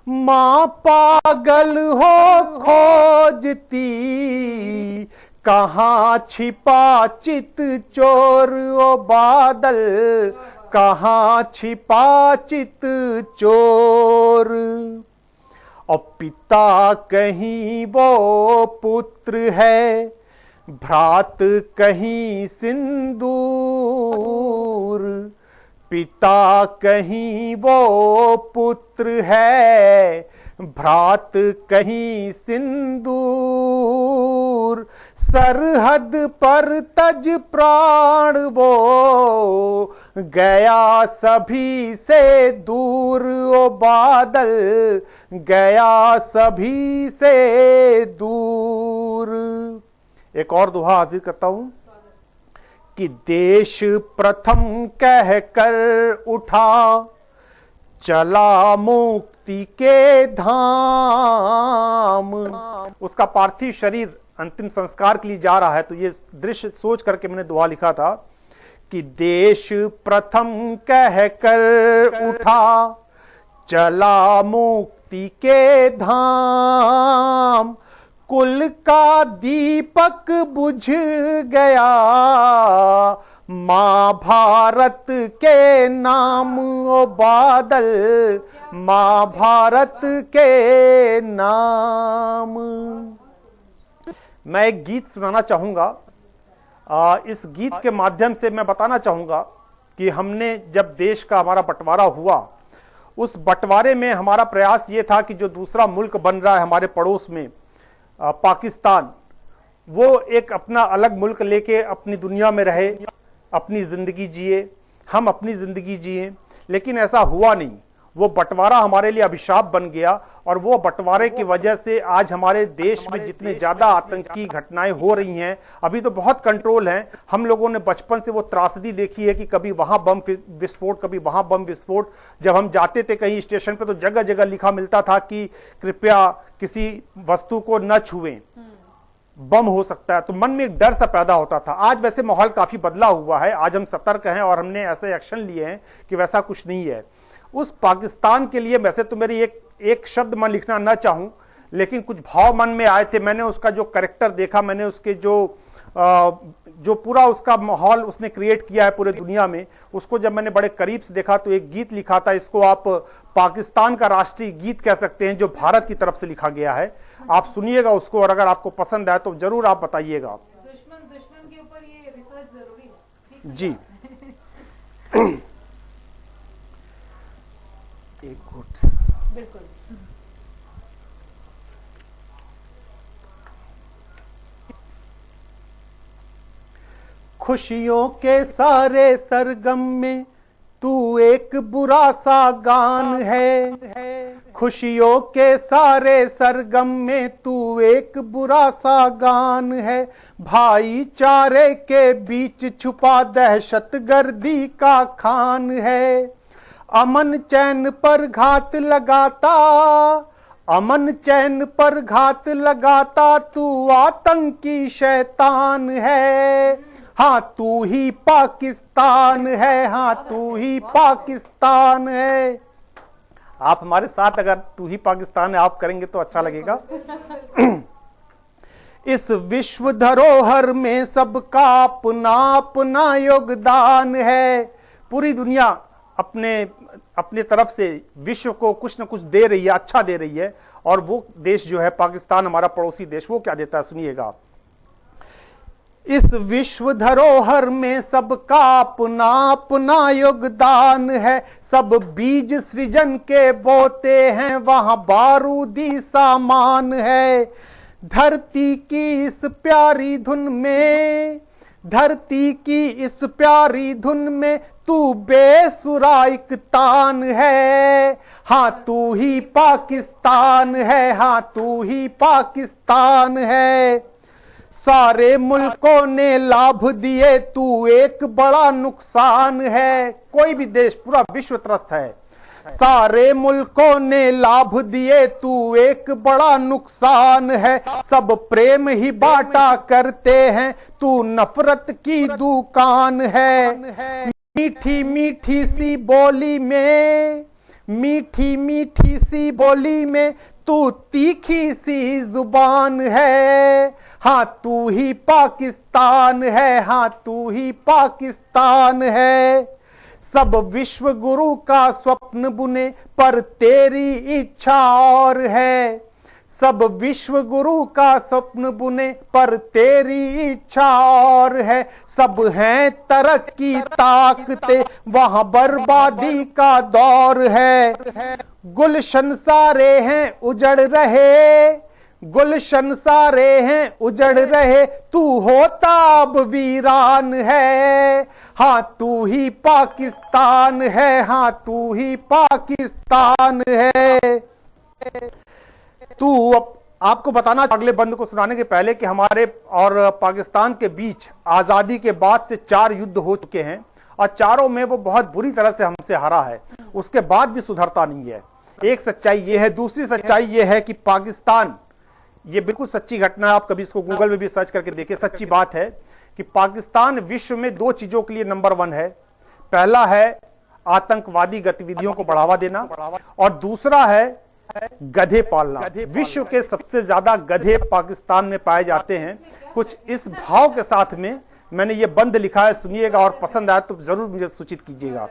मां पागल हो खोजती, कहां छिपा चित चोर ओ बादल, कहां छिपा चित चोर। और पिता कहीं वो पुत्र है, भ्रात कहीं सिंदूर, पिता कहीं वो पुत्र है, भ्रात कहीं सिंदूर। सरहद पर तज प्राण वो, गया सभी से दूर ओ बादल, गया सभी से दूर। एक और दोहा हाजिर करता हूं कि देश प्रथम कह कर उठा, चला मुक्ति के धाम। उसका पार्थिव शरीर अंतिम संस्कार के लिए जा रहा है, तो ये दृश्य सोच करके मैंने दोहा लिखा था कि देश प्रथम कह कर उठा, चला मुक्ति के धाम। कुल का दीपक बुझ गया, मां भारत के नाम ओ बादल, मां भारत के नाम। मैं एक गीत सुनाना चाहूंगा। इस गीत के माध्यम से मैं बताना चाहूंगा कि हमने जब देश का हमारा बंटवारा हुआ, उस बंटवारे में हमारा प्रयास ये था कि जो दूसरा मुल्क बन रहा है हमारे पड़ोस में, पाकिस्तान, वो एक अपना अलग मुल्क लेके अपनी दुनिया में रहे, अपनी जिंदगी जिए, हम अपनी जिंदगी जिए, लेकिन ऐसा हुआ नहीं। वो बंटवारा हमारे लिए अभिशाप बन गया, और वो बंटवारे की वजह से आज हमारे देश में जितने ज्यादा आतंकी घटनाएं हो रही हैं, अभी तो बहुत कंट्रोल है। हम लोगों ने बचपन से वो त्रासदी देखी है कि कभी वहां बम विस्फोट, कभी वहां बम विस्फोट। जब हम जाते थे कहीं स्टेशन पे तो जगह जगह लिखा मिलता था कि कृपया किसी वस्तु को न छुएं, बम हो सकता है। तो मन में एक डर सा पैदा होता था। आज वैसे माहौल काफी बदला हुआ है, आज हम सतर्क हैं और हमने ऐसे एक्शन लिए हैं कि वैसा कुछ नहीं है। उस पाकिस्तान के लिए वैसे तो मेरी एक शब्द मैं लिखना ना चाहूं, लेकिन कुछ भाव मन में आए थे। मैंने उसका जो कैरेक्टर देखा, मैंने उसके जो पूरा उसका माहौल उसने क्रिएट किया है पूरे दुनिया में, उसको जब मैंने बड़े करीब से देखा तो एक गीत लिखा था। इसको आप पाकिस्तान का राष्ट्रीय गीत कह सकते हैं, जो भारत की तरफ से लिखा गया है। आप सुनिएगा उसको, और अगर आपको पसंद आए तो जरूर आप बताइएगा। दुश्मन के ऊपर ये रिसर्च जरूरी है जी। एक घूंट बिल्कुल। खुशियों के सारे सरगम में तू एक बुरा सा गान है, खुशियों के सारे सरगम में तू एक बुरा सा गान है। भाईचारे के बीच छुपा दहशतगर्दी का खान है। अमन चैन पर घात लगाता, अमन चैन पर घात लगाता तू आतंकी शैतान है। हाँ तू ही पाकिस्तान है, हाँ तू ही पाकिस्तान है। आप हमारे साथ अगर तू ही पाकिस्तान है आप करेंगे तो अच्छा लगेगा। इस विश्व धरोहर में सबका अपना अपना योगदान है। पूरी दुनिया अपने तरफ से विश्व को कुछ न कुछ दे रही है, अच्छा दे रही है। और वो देश जो है पाकिस्तान, हमारा पड़ोसी देश, वो क्या देता है सुनिएगा। इस विश्व धरोहर में सबका अपना अपना योगदान है। सब बीज सृजन के बोते हैं, वहां बारूदी सामान है। धरती की इस प्यारी धुन में, धरती की इस प्यारी धुन में तू बेसुरा एक तान है। हाँ तू ही पाकिस्तान है, हाँ तू ही पाकिस्तान है। सारे मुल्कों ने लाभ दिए, तू एक बड़ा नुकसान है। कोई भी देश, पूरा विश्व त्रस्त है। सारे मुल्कों ने लाभ दिए, तू एक बड़ा नुकसान है। सब प्रेम ही बांटा करते हैं, तू नफरत की दुकान है। मीठी मीठी सी बोली में, मीठी मीठी सी बोली में तू तीखी सी जुबान है, हाँ तू ही पाकिस्तान है, हाँ तू ही पाकिस्तान है। सब विश्व गुरु का स्वप्न बुने पर तेरी इच्छा और है, सब विश्व गुरु का स्वप्न बुने पर तेरी इच्छा और है। सब हैं तरक्की ताकते वहां बर्बादी का दौर है। गुलशन सारे हैं उजड़ रहे, गुलशन सारे हैं उजड़ रहे, तू होता अब वीरान है, हाँ तू ही पाकिस्तान है, हाँ तू ही पाकिस्तान है। तू आपको बताना अगले बंद को सुनाने के पहले कि हमारे और पाकिस्तान के बीच आजादी के बाद से 4 युद्ध हो चुके हैं और चारों में वो बहुत बुरी तरह से हमसे हारा है, उसके बाद भी सुधरता नहीं है। एक सच्चाई ये है। दूसरी सच्चाई ये है कि पाकिस्तान, ये बिल्कुल सच्ची घटना है, आप कभी इसको गूगल में भी सर्च करके देखिए, सच्ची बात है कि पाकिस्तान विश्व में 2 चीजों के लिए नंबर 1 है। पहला है आतंकवादी गतिविधियों को बढ़ावा देना और दूसरा है गधे पालना। विश्व के सबसे ज्यादा गधे पाकिस्तान में पाए जाते हैं। कुछ इस भाव के साथ में मैंने ये बंद लिखा है, सुनिएगा और पसंद आए तो जरूर मुझे सूचित कीजिएगा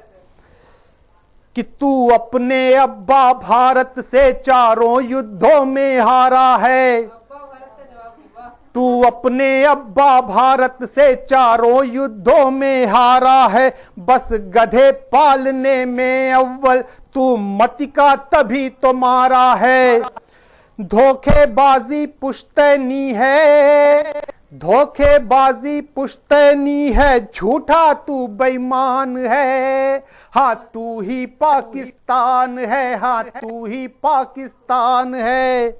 कि तू अपने अब्बा भारत से 4 युद्धों में हारा है, तू अपने अब्बा भारत से 4 युद्धों में हारा है, बस गधे पालने में अव्वल तू मतिका तभी तो मारा है। धोखेबाजी पुश्तैनी है, धोखेबाजी पुश्तैनी है, झूठा तू बेईमान है, हाँ तू ही पाकिस्तान है, हाँ तू ही पाकिस्तान है।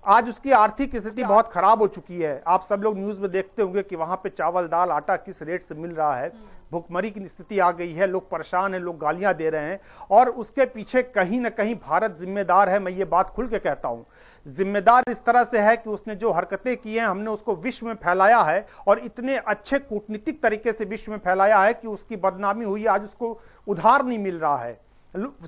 आज उसकी आर्थिक स्थिति बहुत खराब हो चुकी है। आप सब लोग न्यूज में देखते होंगे कि वहां पे चावल दाल आटा किस रेट से मिल रहा है। भुखमरी की स्थिति आ गई है, लोग परेशान हैं, लोग गालियां दे रहे हैं और उसके पीछे कहीं ना कहीं भारत जिम्मेदार है। मैं ये बात खुल के कहता हूं, जिम्मेदार इस तरह से है कि उसने जो हरकतें की हैं हमने उसको विश्व में फैलाया है और इतने अच्छे कूटनीतिक तरीके से विश्व में फैलाया है कि उसकी बदनामी हुई। आज उसको उधार नहीं मिल रहा है,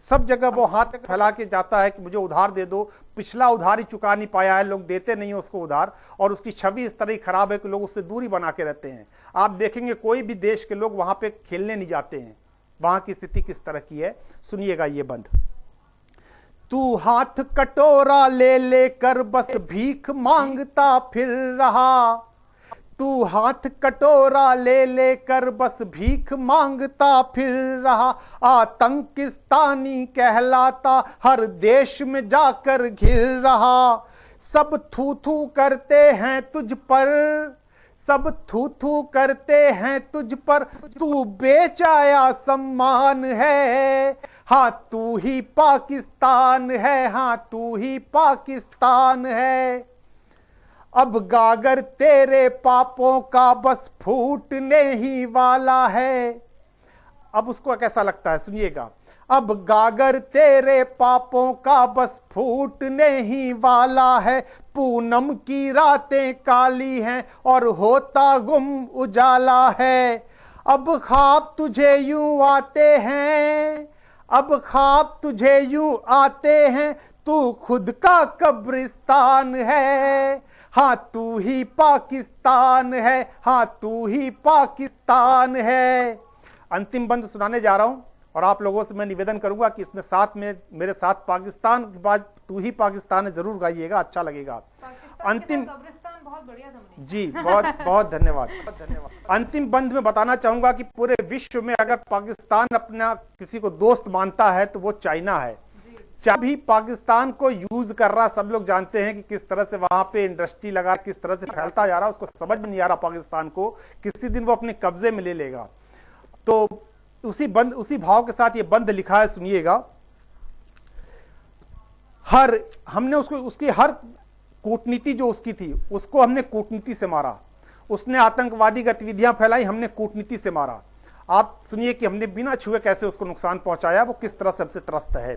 सब जगह वो हाथ फैला के जाता है कि मुझे उधार दे दो। पिछला उधार ही चुका नहीं पाया है, लोग देते नहीं है उसको उधार और उसकी छवि इस तरह खराब है कि लोग उससे दूरी बना के रहते हैं। आप देखेंगे कोई भी देश के लोग वहां पे खेलने नहीं जाते हैं। वहां की स्थिति किस तरह की है, सुनिएगा ये बंद। तू हाथ कटोरा ले लेकर बस भीख मांगता फिर रहा, तू हाथ कटोरा ले लेकर बस भीख मांगता फिर रहा, आतंकिस्तानी कहलाता हर देश में जाकर घिर रहा। सब थू थू करते हैं तुझ पर, सब थू थू करते हैं तुझ पर, तू बेचाया सम्मान है, हाँ तू ही पाकिस्तान है, हाँ तू ही पाकिस्तान है। अब गागर तेरे पापों का बस फूटने ही वाला है। अब उसको कैसा लगता है सुनिएगा। अब गागर तेरे पापों का बस फूटने ही वाला है, पूनम की रातें काली हैं और होता गुम उजाला है। अब ख्वाब तुझे यूं आते हैं, अब ख्वाब तुझे यूं आते हैं, तू खुद का कब्रिस्तान है, हाँ तू ही पाकिस्तान है, हाँ तू ही पाकिस्तान है। अंतिम बंद सुनाने जा रहा हूं और आप लोगों से मैं निवेदन करूंगा कि इसमें साथ में मेरे साथ पाकिस्तान के बाद तू ही पाकिस्तान है जरूर गाइएगा, अच्छा लगेगा। अंतिम बहुत बढ़िया था जी, बहुत बहुत धन्यवाद, बहुत धन्यवाद। अंतिम बंद में बताना चाहूंगा कि पूरे विश्व में अगर पाकिस्तान अपना किसी को दोस्त मानता है तो वो चाइना है। भी पाकिस्तान को यूज कर रहा, सब लोग जानते हैं कि किस तरह से वहां पे इंडस्ट्री लगा, किस तरह से फैलता जा रहा, उसको समझ में नहीं आ रहा पाकिस्तान को, किसी दिन वो अपने कब्जे में ले लेगा। तो उसी भाव के साथ ये बंद लिखा है, सुनिएगा। हमने उसकी हर कूटनीति जो उसकी थी उसको हमने कूटनीति से मारा। उसने आतंकवादी गतिविधियां फैलाई, हमने कूटनीति से मारा। आप सुनिए कि हमने बिना छुए कैसे उसको नुकसान पहुंचाया, वो किस तरह से हमसे त्रस्त है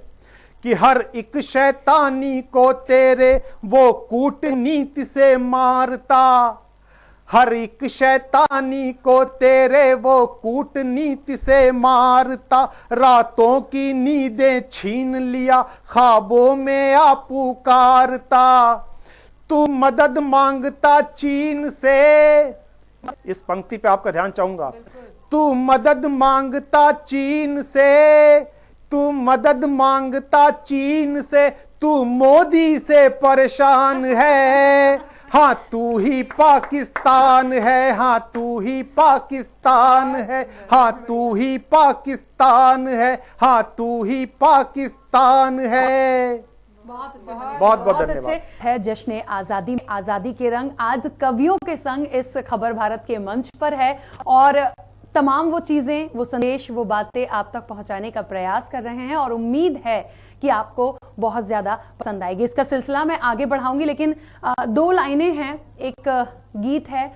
कि हर एक शैतानी को तेरे वो कूटनीति से मारता, हर एक शैतानी को तेरे वो कूटनीति से मारता, रातों की नींदें छीन लिया, ख्वाबों में आ पुकारता। तू मदद मांगता चीन से, इस पंक्ति पे आपका ध्यान चाहूंगा। तू मदद मांगता चीन से, तू मदद मांगता चीन से, तू मोदी से परेशान है। हाँ तू ही पाकिस्तान है, हाँ तू ही पाकिस्तान है, हाँ तू ही पाकिस्तान है, हाँ तू ही पाकिस्तान है। बहुत बहुत अच्छे धन्यवाद। है जश्न आजादी, आजादी के रंग आज कवियों के संग इस खबर भारत के मंच पर है और तमाम वो चीजें, वो संदेश, वो बातें आप तक पहुंचाने का प्रयास कर रहे हैं और उम्मीद है कि आपको बहुत ज्यादा पसंद आएगी। इसका सिलसिला मैं आगे बढ़ाऊंगी, लेकिन 2 लाइनें हैं, एक गीत है,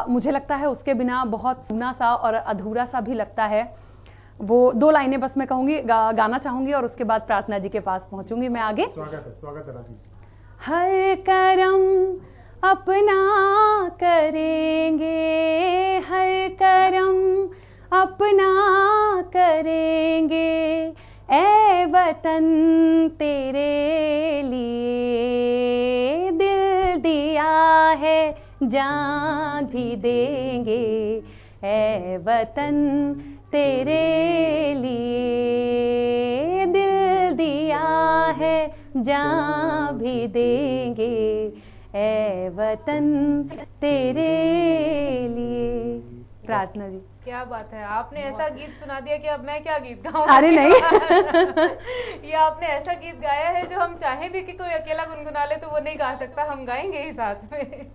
मुझे लगता है उसके बिना बहुत सूना सा और अधूरा सा भी लगता है। वो 2 लाइनें बस मैं कहूंगी, गाना चाहूंगी और उसके बाद प्रार्थना जी के पास पहुंचूंगी मैं आगे। स्वागत है राजी। हर करम अपना करेंगे, हर करम अपना करेंगे, ए वतन तेरे लिए दिल दिया है जान भी देंगे, ए वतन तेरे लिए दिल दिया है जान भी देंगे, ए वतन तेरे लिए। प्रार्थना जी। क्या बात है, आपने ऐसा गीत सुना दिया कि अब मैं क्या गीत गाऊं। अरे नहीं ये आपने ऐसा गीत गाया है जो हम चाहे भी कि कोई अकेला गुनगुना ले तो वो नहीं गा सकता, हम गाएंगे ही साथ में।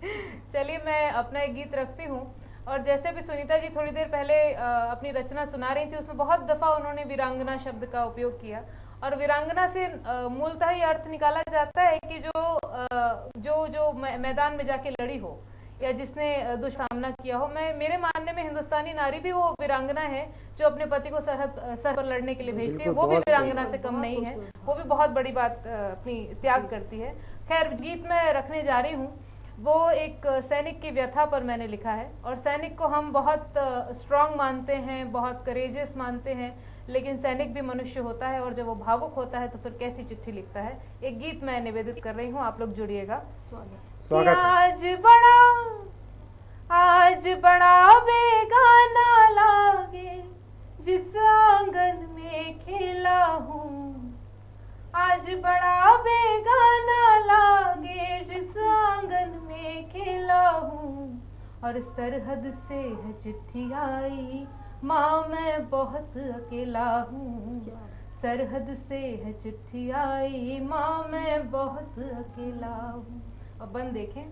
चलिए मैं अपना एक गीत रखती हूँ। और जैसे भी सुनीता जी थोड़ी देर पहले अपनी रचना सुना रही थी, उसमें बहुत दफा उन्होंने वीरांगना शब्द का उपयोग किया और वीरांगना से मूलतः ये अर्थ निकाला जाता है कि जो मैदान में जाके लड़ी हो या जिसने दुष्सामना किया हो। मेरे मानने में हिंदुस्तानी नारी भी वो वीरांगना है जो अपने पति को सर पर लड़ने के लिए भेजती है, वो भी वीरांगना से कम नहीं है, वो भी बहुत बड़ी बात अपनी त्याग करती है। खैर गीत मैं रखने जा रही हूँ, वो एक सैनिक की व्यथा पर मैंने लिखा है और सैनिक को हम बहुत स्ट्रांग मानते हैं, बहुत करेजियस मानते हैं, लेकिन सैनिक भी मनुष्य होता है और जब वो भावुक होता है तो फिर कैसी चिट्ठी लिखता है। एक गीत मैं निवेदित कर रही हूँ, आप लोग जुड़िएगा। स्वागत। आज बड़ा बेगाना लागे जिस आंगन में खेला हूँ, आज बड़ा बेगाना लागे जिस आंगन में खेला हूँ, और सरहद से है चिट्ठी आई माँ मैं बहुत अकेला हूँ, सरहद से है चिट्ठी आई माँ मैं बहुत अकेला हूँ। अब बन देखें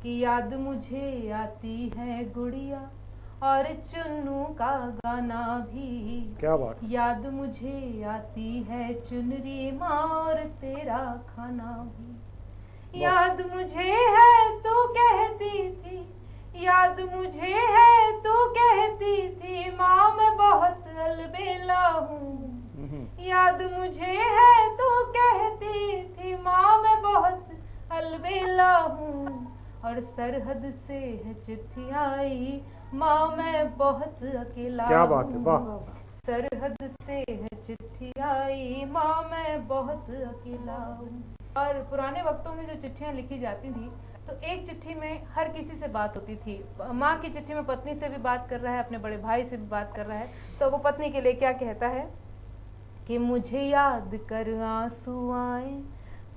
कि याद मुझे आती है गुड़िया और चुन्नू का गाना भी, क्या बात। याद मुझे आती है चुनरी माँ और तेरा खाना भी, याद मुझे है तू कहती थी, याद मुझे है तू कहती थी माँ मैं बहुत अलबेला हूँ, याद मुझे है तू कहती थी माँ मैं बहुत अलबेला हूँ, और सरहद से है चिट्ठी आई माँ मैं बहुत अकेला। क्या बात है, वाह। सरहद से है चिट्ठी आई माँ मैं बहुत अकेला हूँ। और पुराने वक्तों में जो चिट्ठियाँ लिखी जाती थी तो एक चिट्ठी में हर किसी से बात होती थी। माँ की चिट्ठी में पत्नी से भी बात कर रहा है, अपने बड़े भाई से भी बात कर रहा है, तो वो पत्नी के लिए क्या कहता है कि मुझे याद कर आंसू आए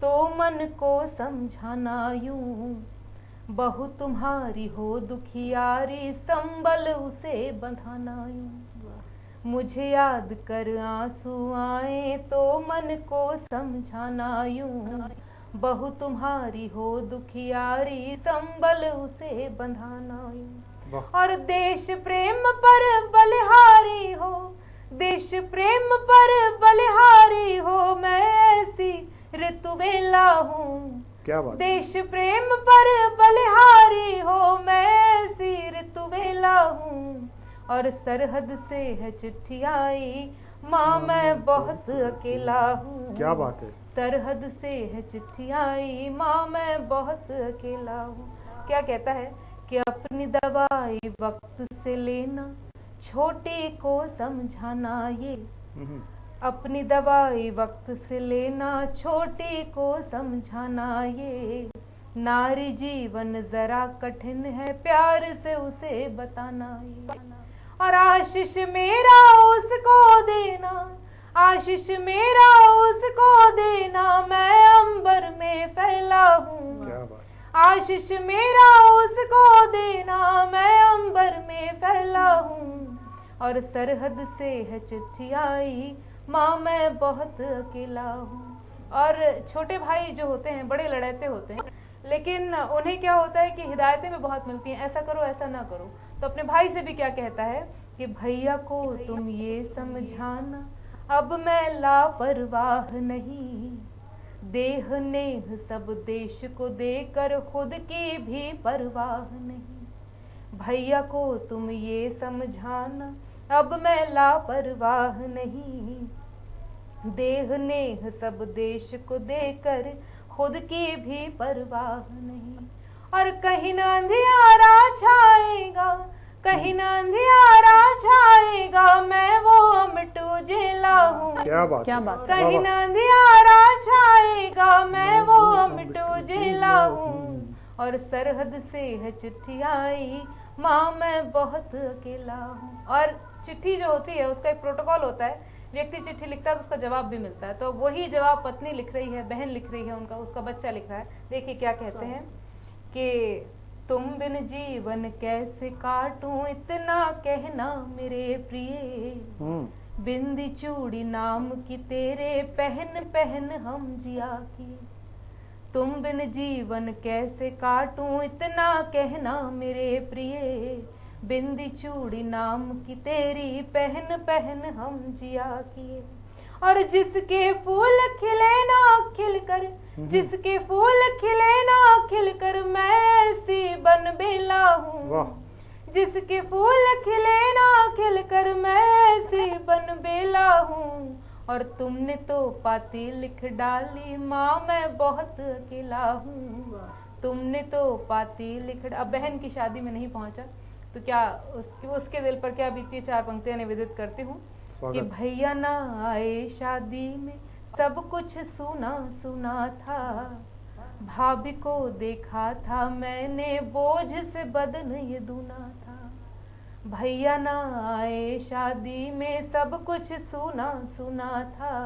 तो मन को समझाना यूं, बहू तुम्हारी हो दुखियारी संबल उसे बंधाना यूं, मुझे याद कर आंसू आए तो मन को समझाना यूं, बहू तुम्हारी हो दुखियारी संबल उसे बंधाना यूं, और देश प्रेम पर बलिहारी हो, देश प्रेम पर बलिहारी हो मैं ऐसी ऋतुवेला हूँ, क्या बात। देश प्रेम पर बलिहारी हो मैं ऐसी ऋतुवेला हूँ, और सरहद से है चिट्ठी आई माँ मैं बहुत अकेला हूँ। क्या बात है। सरहद से है चिट्ठी आई माँ मैं बहुत अकेला हूँ। क्या कहता है कि अपनी दवाई वक्त से लेना, छोटे को समझाना ये। अपनी दवाई वक्त से लेना, छोटे को समझाना ये। नारी जीवन जरा कठिन है, प्यार से उसे बताना ये। और आशीष मेरा उसको देना, आशीष मेरा उसको देना, मैं अंबर में फैला हूँ। आशीष मेरा उसको देना, मैं अंबर में फैला हूँ। और सरहद से है चिट्ठी आई, माँ मैं बहुत अकेला हूँ। और छोटे भाई जो होते हैं बड़े लड़ाते होते हैं, लेकिन उन्हें क्या होता है कि हिदायतें भी बहुत मिलती हैं, ऐसा करो ऐसा ना करो। तो अपने भाई से भी क्या कहता है कि भैया को तुम ये समझाना, अब मैं लापरवाह नहीं। देह नेह सब देश को देकर खुद की भी परवाह नहीं। भैया को तुम ये समझाना, अब मैं लापरवाह नहीं। देह नेह सब देश को देकर खुद की भी परवाह नहीं। और कहीं ना अंधियारा छाएगा, कहीं ना अंधियारा छाएगा, मैं वो अमटू जिला हूँ। क्या बात, क्या बात। कहीं ना अंधियारा छाएगा, मैं वो अमटू जिला हूँ। और सरहद से है चिट्ठी आई, माँ मैं बहुत अकेला हूँ। और चिट्ठी जो होती है उसका एक प्रोटोकॉल होता है, व्यक्ति चिट्ठी लिखता है तो उसका जवाब भी मिलता है। तो वही जवाब पत्नी लिख रही है, बहन लिख रही है, उनका उसका बच्चा लिख रहा है। देखिए क्या कहते हैं कि तुम बिन जीवन कैसे काटूं, इतना कहना मेरे प्रिय। बिंदी चूड़ी नाम की तेरे, पहन पहन हम जिया की। तुम बिन जीवन कैसे काटूं, इतना कहना मेरे प्रिय। बिंदी चूड़ी नाम की तेरी, पहन पहन हम जिया किए। और जिसके फूल खिले ना खिलकर, जिसके फूल खिले ना खिलकर, मैं ऐसी बन बेला हूँ। जिसके फूल खिले ना खिलकर, मैं ऐसी बन बेला हूँ। और तुमने तो पाती लिख डाली, माँ मैं बहुत अकेला हूँ। तुमने तो पाती लिख, अब बहन की शादी में नहीं पहुंचा तो क्या उसके दिल पर क्या बीती, चार पंक्तियां निवेदित करती हूँ कि भैया ना आए शादी में, सब कुछ सुना सुना था। भाभी को देखा था मैंने, बोझ से बदन ये दूना था। भैया ना आए शादी में, सब कुछ सुना सुना था।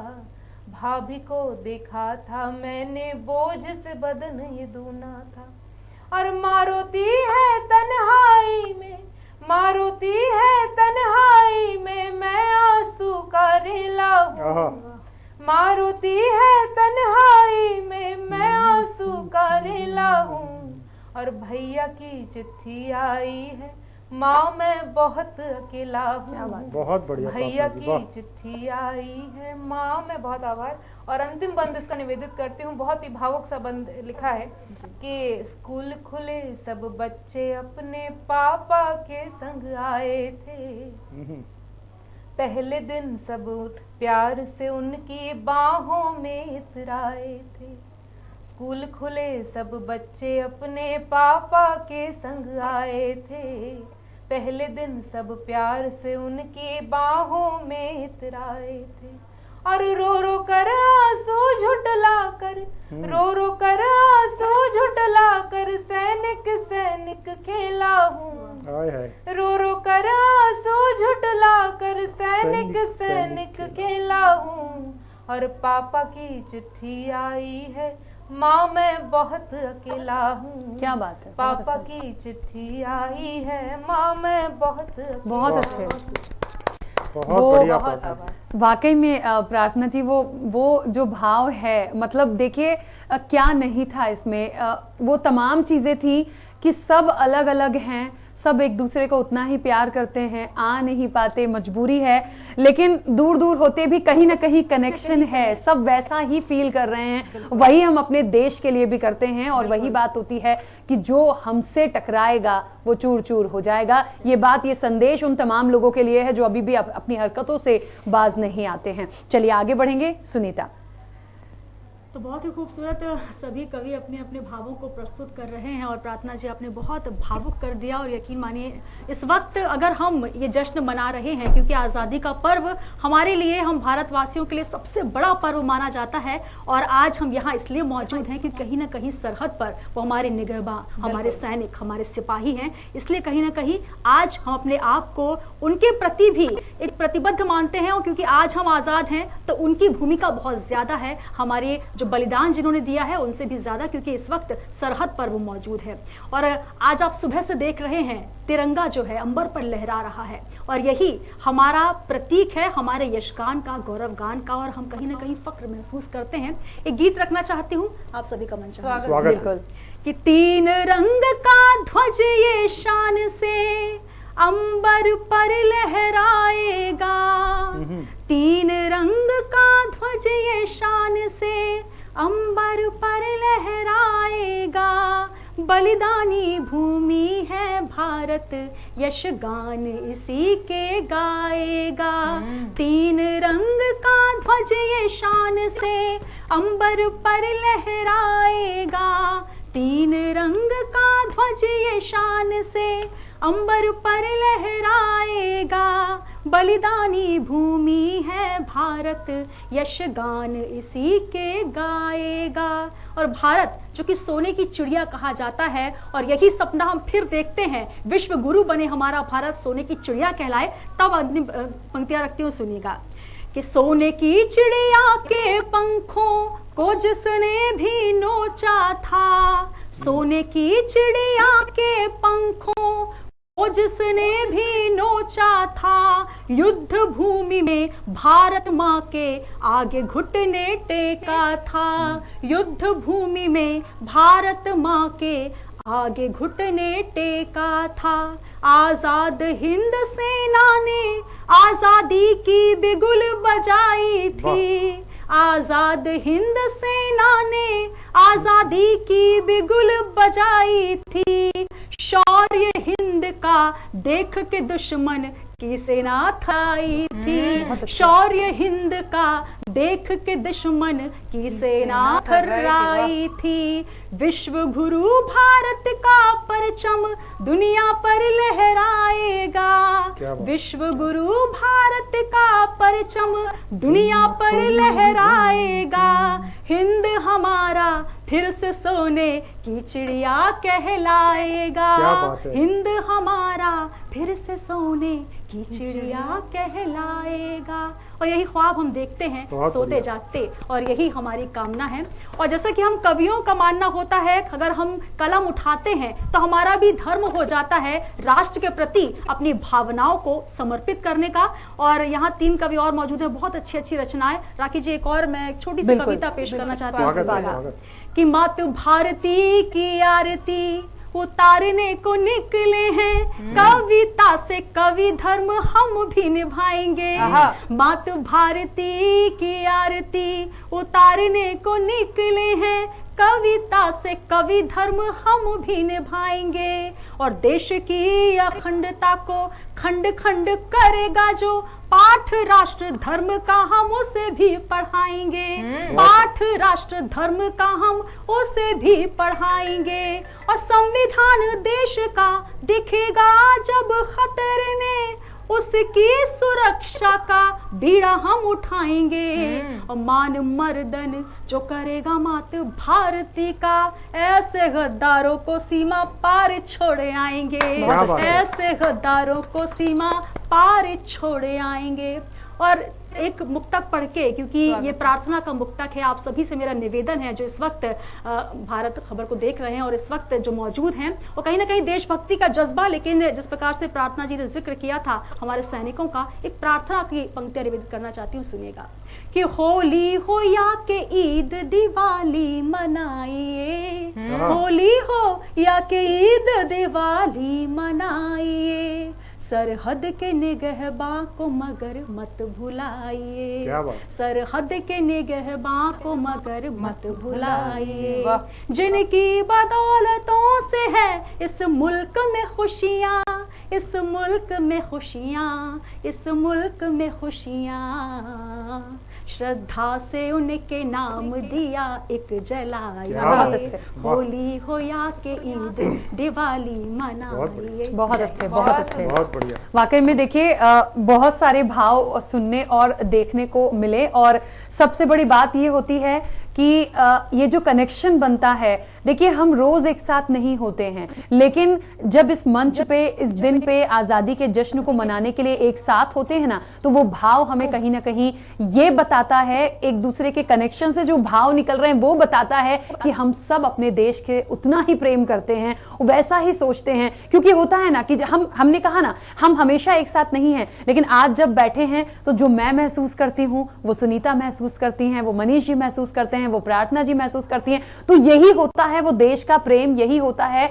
भाभी को देखा था मैंने, बोझ से बदन ये दूना था। और मारोती है तन्हाई में, मारोती है तन्हाई में, मैं आंसू का रेला हूँ। मारोती है तन्हाई में, मैं आंसू का रेला हूँ। और भैया की चिट्ठी आई है, माँ मैं बहुत अकेला हूँ। बहुत बढ़िया। भैया की चिट्ठी आई है, माँ मैं बहुत आभार। और अंतिम बंद इसका निवेदित करती हूँ, बहुत ही भावुक सा बंद लिखा है कि स्कूल खुले सब बच्चे अपने पापा के संग आए थे। पहले दिन सब प्यार से उनकी बाहों में इतराए थे। स्कूल खुले सब बच्चे अपने पापा के संग आए थे। पहले दिन सब प्यार से उनकी बाहों में इतराए थे। और रो रो कर आंसू झुटला कर, रो रो कर आंसू झुटला कर, सैनिक सैनिक खेला हूँ। रो रो कर आंसू झुटला कर, सैनिक सैनिक खेला हूँ। और पापा की चिट्ठी आई है, माँ मैं बहुत अकेला हूँ। क्या बात है। पापा की चिट्ठी आई है, माँ मैं बहुत अच्छे। बहुत वाकई में प्रार्थना जी, वो जो भाव है, मतलब देखिए क्या नहीं था इसमें, वो तमाम चीजें थी कि सब अलग अलग हैं, सब एक दूसरे को उतना ही प्यार करते हैं, आ नहीं पाते, मजबूरी है, लेकिन दूर दूर होते भी कहीं ना कहीं कनेक्शन है, सब वैसा ही फील कर रहे हैं। वही हम अपने देश के लिए भी करते हैं। और वही बात होती है कि जो हमसे टकराएगा वो चूर चूर हो जाएगा। ये बात, ये संदेश उन तमाम लोगों के लिए है जो अभी भी अपनी हरकतों से बाज नहीं आते हैं। चलिए आगे बढ़ेंगे। सुनीता। तो बहुत ही खूबसूरत सभी कवि अपने अपने भावों को प्रस्तुत कर रहे हैं और प्रार्थना जी आपने बहुत भावुक कर दिया। और यकीन मानिए इस वक्त अगर हम ये जश्न मना रहे हैं क्योंकि आज़ादी का पर्व हमारे लिए, हम भारतवासियों के लिए सबसे बड़ा पर्व माना जाता है और आज हम यहाँ इसलिए मौजूद हैं क्योंकि कहीं ना कहीं सरहद पर वो हमारे निगहबान, हमारे सैनिक, हमारे सिपाही हैं। इसलिए कहीं ना कहीं आज हम अपने आप को उनके प्रति भी एक प्रतिबद्ध मानते हैं और क्योंकि आज हम आज़ाद हैं तो उनकी भूमिका बहुत ज़्यादा है, हमारे जो बलिदान जिन्होंने दिया है उनसे भी ज्यादा, क्योंकि इस वक्त सरहद पर वो मौजूद है। और आज आप सुबह से देख रहे हैं तिरंगा जो है अंबर पर लहरा रहा है और यही हमारा प्रतीक है हमारे यशगान का, गौरवगान का, और हम कहीं ना कहीं फक्र महसूस करते हैं। एक गीत रखना चाहती हूँ, आप सभी का मंच है। बिल्कुल कि तीन रंग का ध्वज ये शान से अंबर पर लहराएगा, तीन रंग का ध्वज ये शान से अंबर पर लहराएगा, बलिदानी भूमि है भारत यशगान इसी के गाएगा। तीन रंग का ध्वज ये शान से अंबर पर लहराएगा, तीन रंग का ध्वज ये शान से अंबर पर लहराएगा, बलिदानी भूमि है भारत यशगान इसी के गाएगा। और भारत जो कि सोने की चिड़िया कहा जाता है और यही सपना हम फिर देखते हैं, विश्व गुरु बने हमारा भारत, सोने की चिड़िया कहलाए। तब अंतिम पंक्तियां रखती हूँ, सुनिएगा कि सोने की चिड़िया के पंखों को जिसने भी नोचा था, सोने की चिड़िया के पंखों को जिसने भी नोचा था, युद्ध भूमि में भारत माँ के आगे घुटने टेका था, युद्ध भूमि में भारत माँ के आगे घुटने टेका था। आजाद हिंद सेना ने आजादी की बिगुल बजाई थी, आजाद हिंद सेना ने आजादी की बिगुल बजाई थी, शौर्य हिंद का देख के दुश्मन की सेना थराई थी, शौर्य हिंद का देख के दुश्मन की सेना थराई थी। विश्व गुरु भारत का परचम दुनिया पर लहराएगा, विश्व गुरु भारत का परचम दुनिया पर लहराएगा, हिंद हमारा फिर से सोने की चिड़िया कहलाएगा, हिंद हमारा फिर से सोने की चिड़िया कहलाएगा। और यही ख्वाब हम देखते हैं सोते जागते, और यही हमारी कामना है। और जैसा कि हम कवियों का मानना होता है, अगर हम कलम उठाते हैं तो हमारा भी धर्म हो जाता है राष्ट्र के प्रति अपनी भावनाओं को समर्पित करने का। और यहाँ 3 कवि और मौजूद हैं, बहुत अच्छी अच्छी रचनाएं। राखी जी, एक और मैं छोटी सी कविता पेश करना चाहती हूँ कि मातृ भारती की आरती उतारने को निकले हैं, कविता से कवि धर्म हम भी निभाएंगे। मातृ भारती की आरती उतारने को निकले हैं, कविता से कवि धर्म हम भी निभाएंगे। और देश की अखंडता को खंड खंड करेगा जो पाठ राष्ट्र धर्म का हम उसे भी पढ़ाएंगे, पाठ राष्ट्र धर्म का हम उसे भी पढ़ाएंगे। और संविधान देश का दिखेगा जब खतरे में, उसकी सुरक्षा का बीड़ा हम उठाएंगे। और मान मर्दन जो करेगा मात भारती का, ऐसे गद्दारों को सीमा पार छोड़ आएंगे, ऐसे गद्दारों को सीमा पार छोड़ आएंगे। और एक मुक्तक पढ़ के, क्योंकि ये प्रार्थना का मुक्तक है, आप सभी से मेरा निवेदन है जो इस वक्त भारत खबर को देख रहे हैं और इस वक्त जो मौजूद हैं, वो कहीं ना कहीं देशभक्ति का जज्बा, लेकिन जिस प्रकार से प्रार्थना जी ने जिक्र किया था हमारे सैनिकों का, एक प्रार्थना की पंक्तियां निवेदित करना चाहती हूँ, सुनिएगा कि होली हो या के ईद दिवाली मनाइए, होली हो या के ईद दिवाली मनाइए, सरहद के निगहबा को मगर मत भुलाइए, सरहद के निगहबा को मगर मत भुलाइए, जिनकी बदौलतों से है इस मुल्क में खुशियाँ, इस मुल्क में खुशियाँ, इस मुल्क में खुशियाँ, श्रद्धा से उनके नाम दिया एक जलाया, बहुत अच्छे। होली हो या के ईद दिवाली मनाइए। बहुत अच्छे, बहुत अच्छे। बहुत बढ़िया। वाकई में देखिए बहुत सारे भाव सुनने और देखने को मिले, और सबसे बड़ी बात ये होती है कि ये जो कनेक्शन बनता है, देखिए हम रोज एक साथ नहीं होते हैं, लेकिन जब इस मंच पे, इस दिन पे आजादी के जश्न को मनाने के लिए एक साथ होते हैं ना, तो वो भाव हमें कहीं ना कहीं ये बताता है, एक दूसरे के कनेक्शन से जो भाव निकल रहे हैं वो बताता है कि हम सब अपने देश के उतना ही प्रेम करते हैं, वैसा ही सोचते हैं। क्योंकि होता है ना कि हमने कहा ना, हम हमेशा एक साथ नहीं हैं, लेकिन आज जब बैठे हैं तो जो मैं महसूस करती हूँ वो सुनीता महसूस करती हैं, वो मनीष जी महसूस करते हैं, वो प्रार्थना जी महसूस करती हैं। तो यही होता है वो देश का प्रेम, यही होता है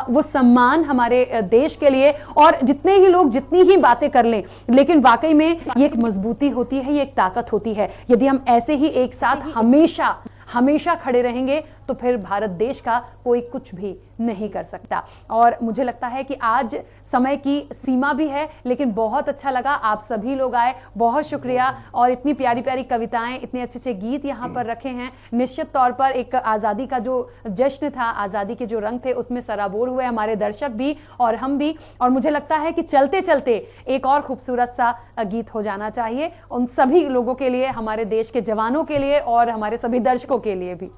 वो सम्मान हमारे देश के लिए। और जितने ही लोग जितनी ही बातें कर लें, लेकिन वाकई में ये एक मजबूती होती है, ये एक ताकत होती है। यदि हम ऐसे ही एक साथ हमेशा हमेशा खड़े रहेंगे तो फिर भारत देश का कोई कुछ भी नहीं कर सकता। और मुझे लगता है कि आज समय की सीमा भी है, लेकिन बहुत अच्छा लगा, आप सभी लोग आए, बहुत शुक्रिया। और इतनी प्यारी प्यारी कविताएं, इतने अच्छे अच्छे गीत यहाँ पर रखे हैं। निश्चित तौर पर एक आज़ादी का जो जश्न था, आज़ादी के जो रंग थे, उसमें सराबोर हुए हमारे दर्शक भी और हम भी। और मुझे लगता है कि चलते चलते एक और खूबसूरत सा गीत हो जाना चाहिए उन सभी लोगों के लिए, हमारे देश के जवानों के लिए और हमारे सभी दर्शकों के लिए भी।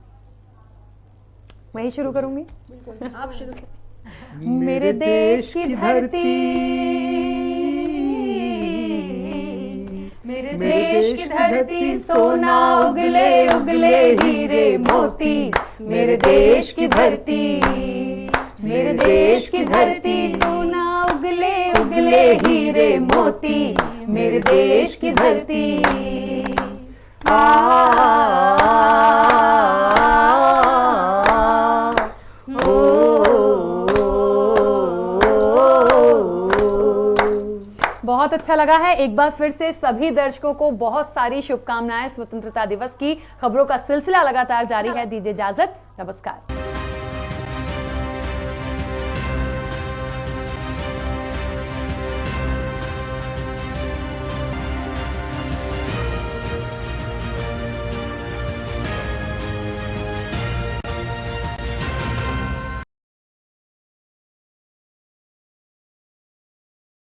मैं ही शुरू करूंगी। आप शुरू करें। मेरे देश की धरती, मेरे देश की धरती, सोना उगले उगले हीरे मोती। मेरे देश की धरती, मेरे देश की धरती, सोना उगले उगले हीरे मोती। मेरे देश की धरती। बहुत अच्छा लगा है। एक बार फिर से सभी दर्शकों को बहुत सारी शुभकामनाएं। स्वतंत्रता दिवस की खबरों का सिलसिला लगातार जारी है। दीजिए इजाजत, नमस्कार।